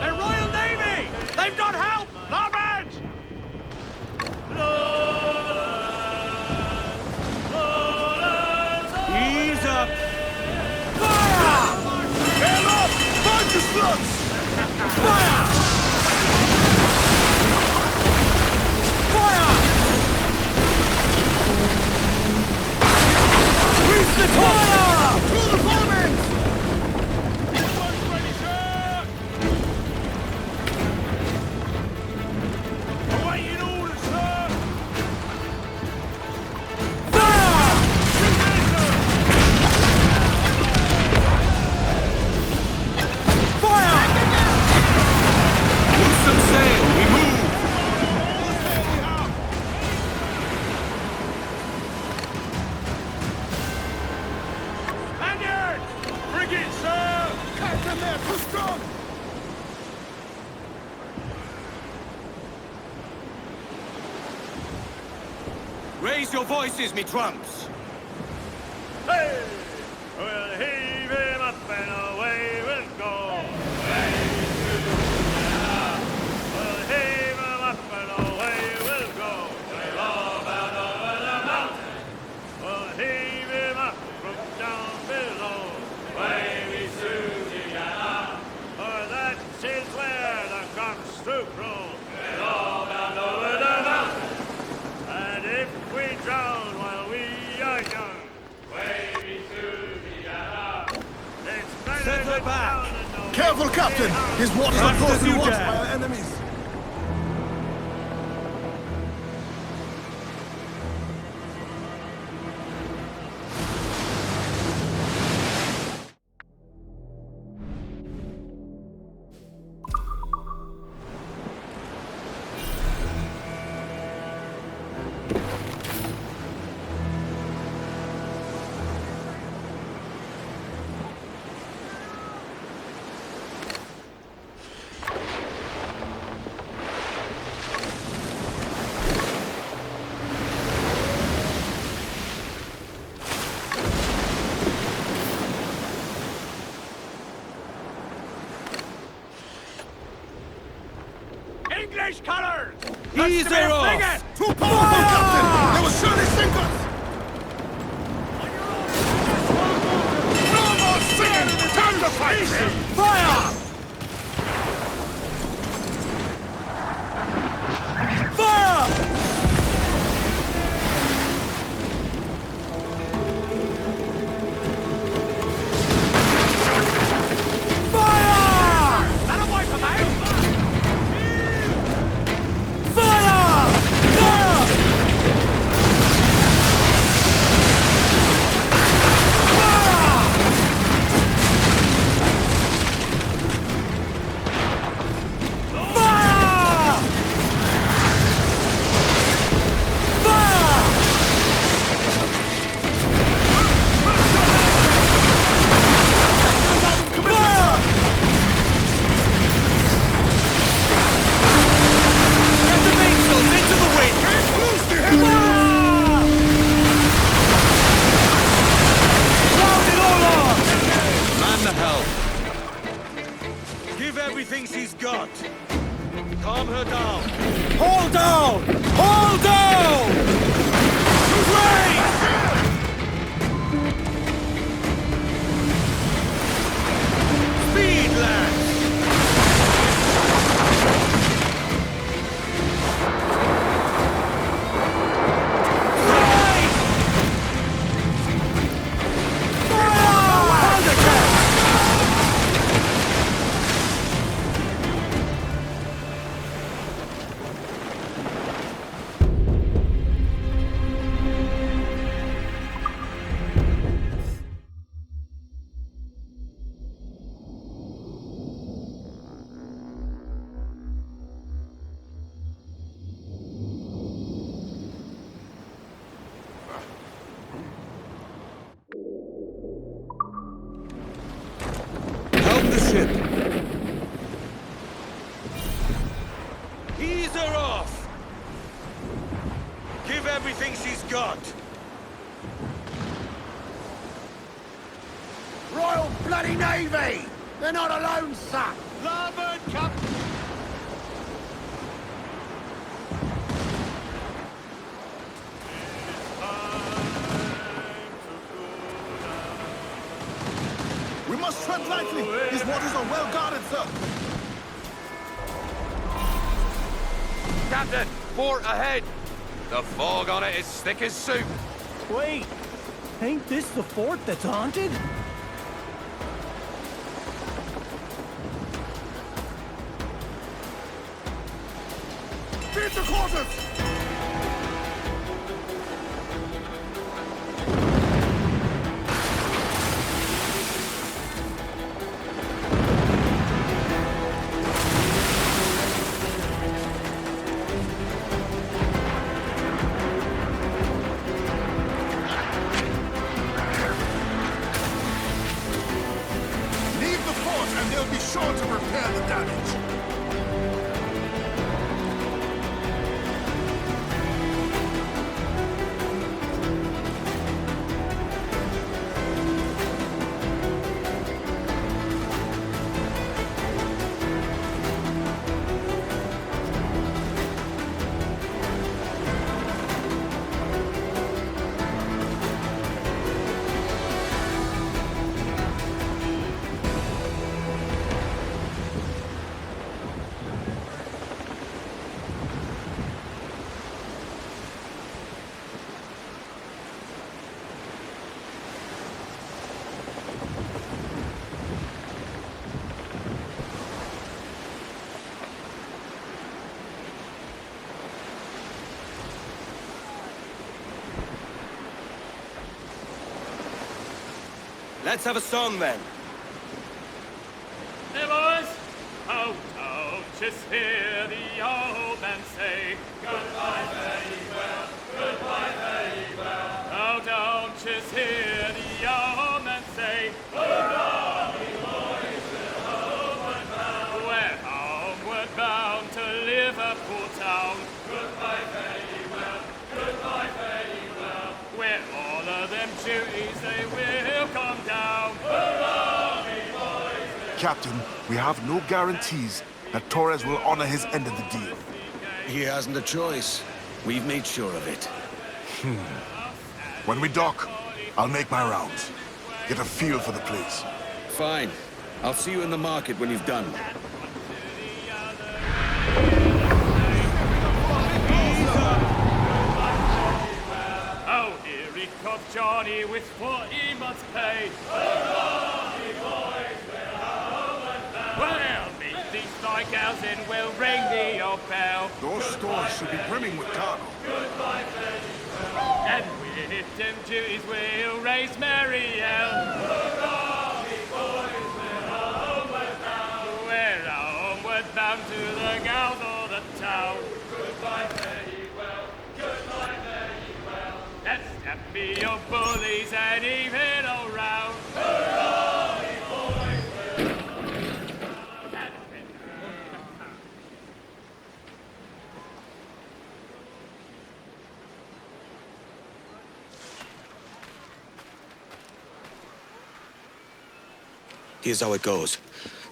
The Royal Navy! They've got help! Larboard! Ease up! Fire! Hail up! Find your slugs! Fire! Fire! Reach the fire! Through the bombings! Everyone's ready, sir! Awaiting orders, sir! Fire! Fire! Loose some sail! We move! Spaniard! Frigate, sir! Captain there, too strong! Raise your voices, me trumps! Hey! We'll heave him up and away we'll go. We'll heave him up and away we'll go. We'll all bound over the mountain. We'll heave him up from down below. Wavy Susiana, for that is where the cocks do crow. We'll all bound over the mountain. And if we drown while we are young, wavy Susiana, it's better Set her to back. drown than no Careful, Captain! His waters are Fast as closely you watched dare. by our enemies! English colors! Ease her off! Too powerful, Captain! They will surely sink us! No more singing! Time to fight! Fire! Fire! Fire! That'll wipe them out! Fire! Fire! everything she's got. Calm her down. Hold down! Hold down! Raise! Speed, lads! ship. Ease her off! Give everything she's got! Royal Bloody Navy! They're not alone, sir! Larboard, Captain! We must tread lightly. These waters are well guarded, sir. Captain, port ahead. The fog on it is thick as soup. Wait, ain't this the fort that's haunted? Beat the quarters! Leave the fort and they'll be sure to repair the damage. Let's have a song then. Hey, boys! Oh, don't just hear the old man say, goodbye, farewell, goodbye, farewell. Oh, don't just hear the old man say, hurrah, me boys, we're homeward bound. We're homeward bound to Liverpool town. Goodbye, farewell, goodbye, farewell. Where all of them duties they will come down. Hurrah, me boys, Captain, we have no guarantees that Torres will honor his end of the deal. He hasn't a choice. We've made sure of it. When we dock, I'll make my rounds. Get a feel for the place. Fine. I'll see you in the market when you've done. Oh, here he comes Johnny with 40 months' pay. Hurrah, me boys, we're homeward bound. Well, meet these strikeouts and we'll ring the old bell. Those stores should be brimming with cargo. Goodbye, farewell. And with them duties we'll raise merry yell. Hurrah, me boys, we're homeward bound. We're homeward bound to the gals of the town. Goodbye, farewell. Goodbye, farewell. Let's happy your bullies and even all round. Hurrah, me boys, we're Here's how it goes.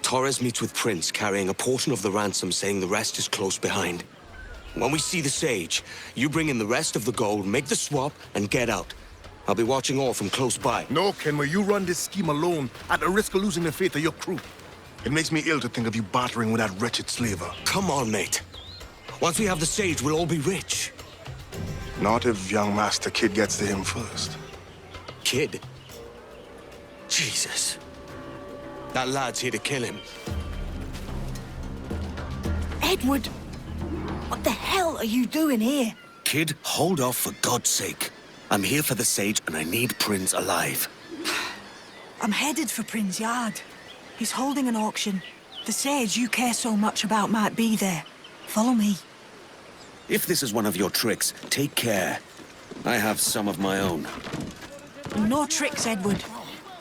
Torres meets with Prince, carrying a portion of the ransom, saying the rest is close behind. When we see the Sage, you bring in the rest of the gold, make the swap, and get out. I'll be watching all from close by. No, Kenway, you run this scheme alone, at the risk of losing the faith of your crew. It makes me ill to think of you bartering with that wretched slaver. Come on, mate. Once we have the Sage, we'll all be rich. Not if young Master Kid gets to him first. Kid? Jesus. That lad's here to kill him. Edward, what the hell are you doing here? Kid, hold off for God's sake. I'm here for the Sage and I need Prince alive. I'm headed for Prin's Yard. He's holding an auction. The Sage you care so much about might be there. Follow me. If this is one of your tricks, take care. I have some of my own. No tricks, Edward.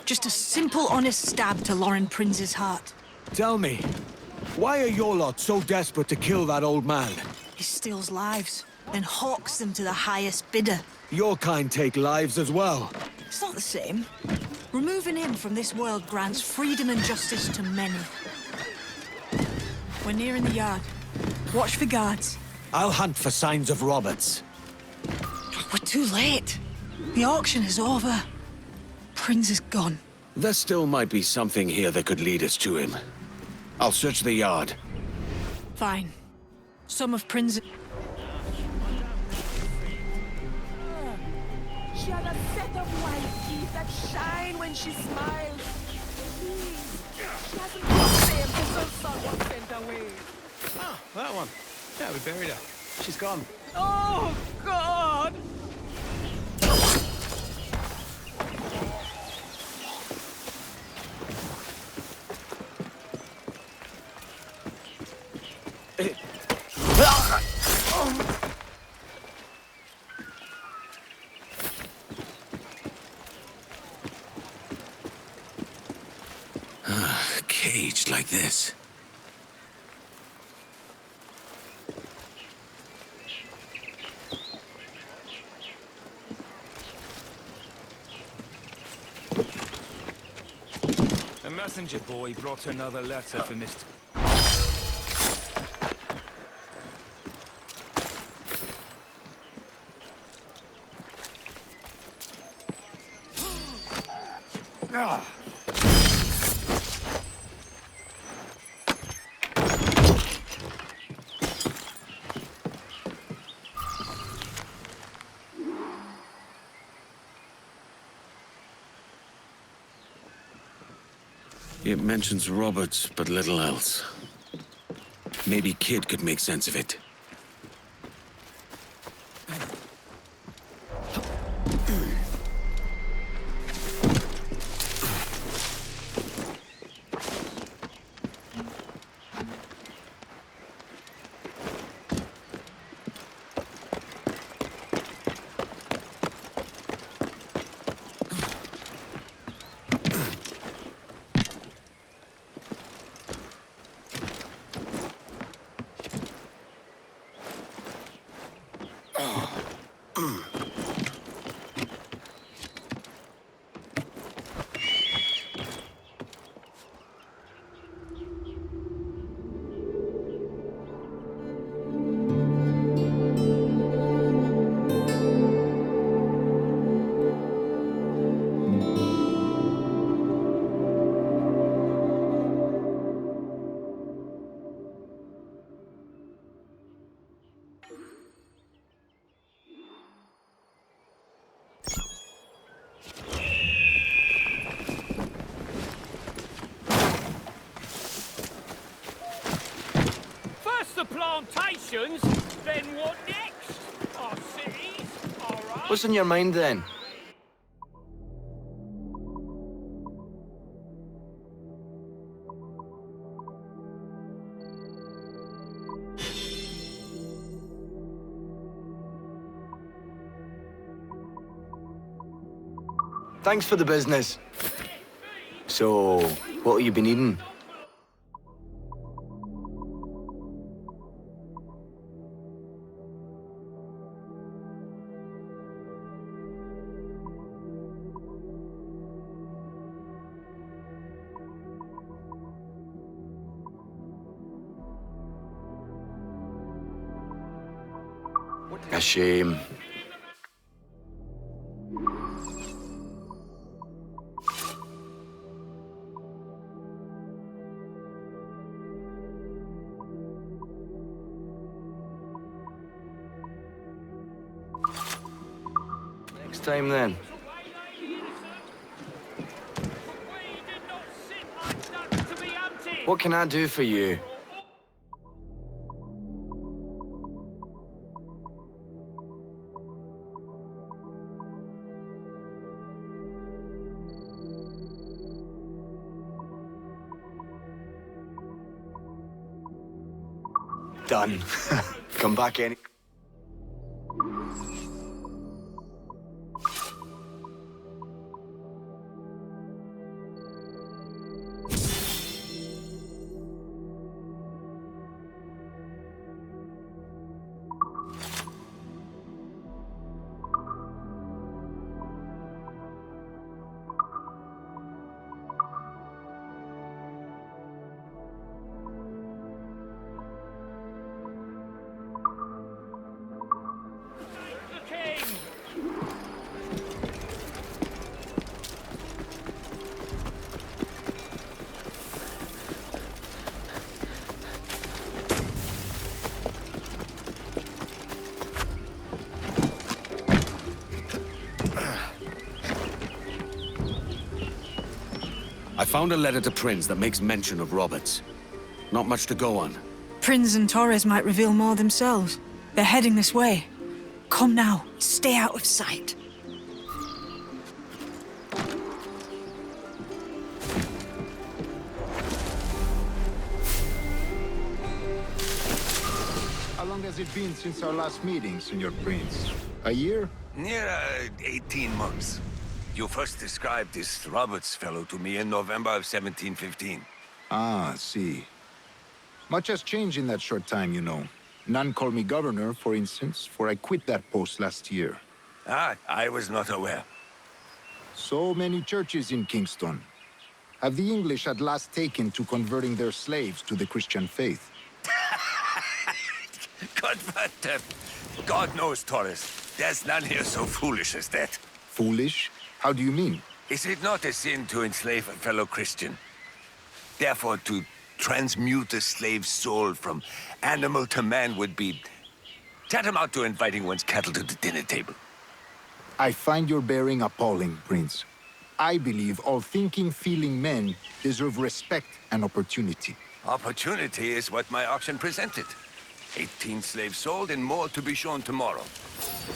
Just a simple, honest stab to Lauren Prince's heart. Tell me, why are your lot so desperate to kill that old man? He steals lives, then hawks them to the highest bidder. Your kind take lives as well. It's not the same. Removing him from this world grants freedom and justice to many. We're nearing the yard. Watch for guards. I'll hunt for signs of Roberts. We're too late. The auction is over. Prince is gone. There still might be something here that could lead us to him. I'll search the yard. Fine. Some of Prince... She had a set of white teeth that shine when she smiles. Please. She hasn't been the same since her son was sent away. Ah, that one. Yeah, we buried her. She's gone. Oh, God! Caged like this. A messenger boy brought another letter for Mr. It mentions Roberts, but little else. Maybe Kid could make sense of it. The plantations, then what next? Our cities, our roads. What's on your mind then? Thanks for the business. So, what have you been eating? A shame. Next time then. What can I do for you? Done. Come back any... found a letter to Prince that makes mention of Roberts. Not much to go on. Prince and Torres might reveal more themselves. They're heading this way. Come now, stay out of sight. How long has it been since our last meeting, Senor Prince? A year? Near 18 months. You first described this Roberts fellow to me in November of 1715. Ah, see. Much has changed in that short time, you know. None called me governor, for instance, for I quit that post last year. Ah, I was not aware. So many churches in Kingston. Have the English at last taken to converting their slaves to the Christian faith? God knows, Torres. There's none here so foolish as that. Foolish? How do you mean? Is it not a sin to enslave a fellow Christian? Therefore, to transmute a slave's soul from animal to man would be tantamount to inviting one's cattle to the dinner table. I find your bearing appalling, Prince. I believe all thinking, feeling men deserve respect and opportunity. Opportunity is what my auction presented. 18 slaves sold and more to be shown tomorrow.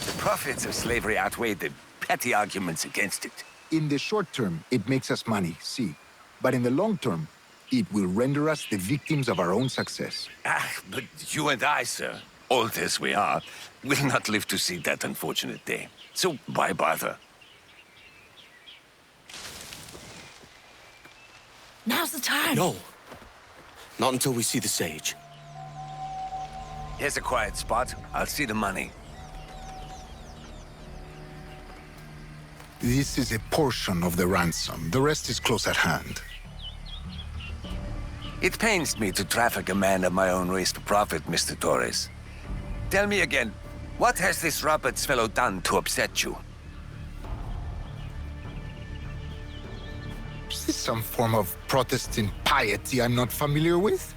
The profits of slavery outweigh the petty arguments against it. In the short term, it makes us money, see. But in the long term, it will render us the victims of our own success. Ah, but you and I, sir, old as we are, will not live to see that unfortunate day. So why bother? Now's the time. No. Not until we see the sage. Here's a quiet spot. I'll see the money. This is a portion of the ransom. The rest is close at hand. It pains me to traffic a man of my own race for profit, Mr. Torres. Tell me again, what has this Roberts fellow done to upset you? Is this some form of Protestant piety I'm not familiar with?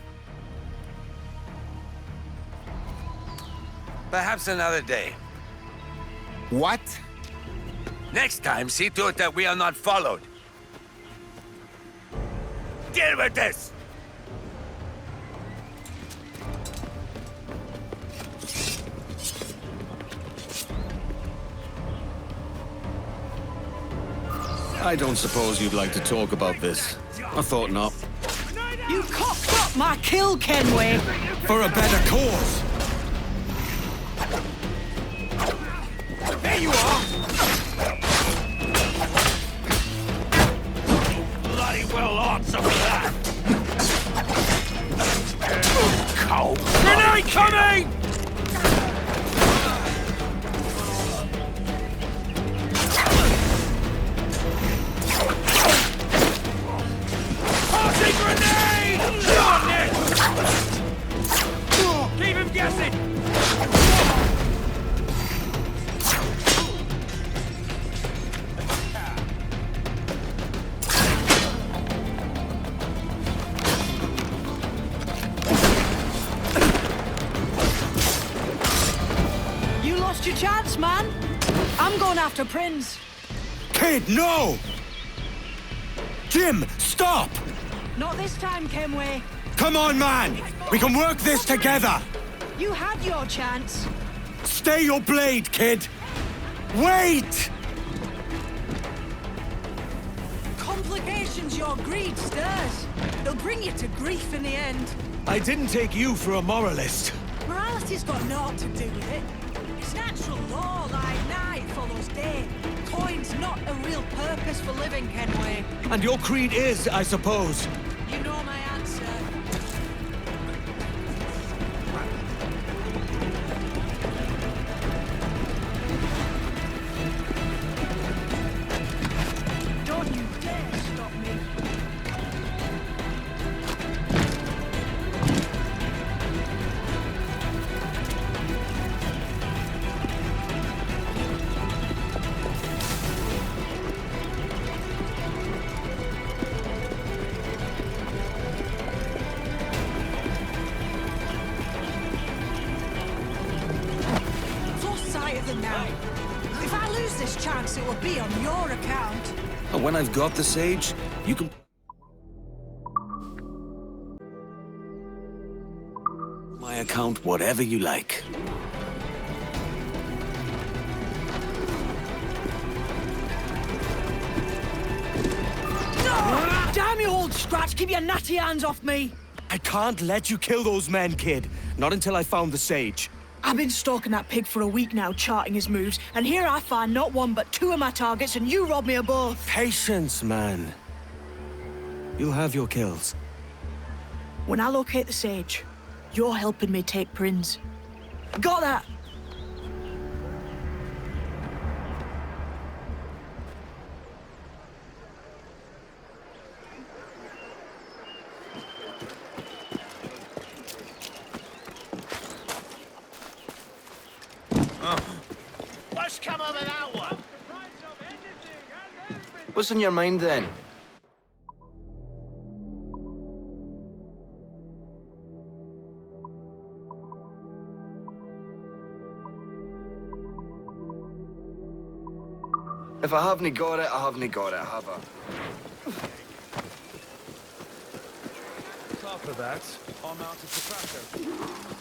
Perhaps another day. What? Next time, see to it that we are not followed. Deal with this! I don't suppose you'd like to talk about this. I thought not. You cocked up my kill, Kenway! For a better cause! There you are! Bloody well on some of that! Cow! Grenade coming! Party grenade! Shot it! Keep him guessing! Your chance, man. I'm going after Prince. Kid, no! Jim, stop! Not this time, Kenway. Come on, man! We can work this together! You had your chance. Stay your blade, kid! Wait! Complications your greed stirs. They'll bring you to grief in the end. I didn't take you for a moralist. Morality's got naught to do with it. It's natural law, like night follows day. Coin's not a real purpose for living, Kenway. And your creed is, I suppose. You know my answer. Don't you dare stop me. If I lose this chance, it will be on your account. And when I've got the sage, you can... account whatever you like. Damn you, old scratch! Keep your natty hands off me! I can't let you kill those men, kid. Not until I found the sage. I've been stalking that pig for a week now, charting his moves, and here I find not one but two of my targets, and you rob me of both. Patience, man. You'll have your kills. When I locate the sage, you're helping me take Prinz. Got that? What's come over that one? What's on your mind then? If I haven't got it, I haven't got it, have I? After that, I'll mount it to Krakow.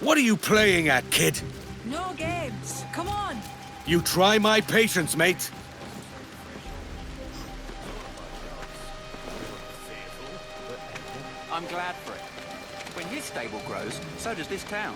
What are you playing at, kid? No games. Come on. You try my patience, mate. I'm glad for it. When his stable grows, so does this town.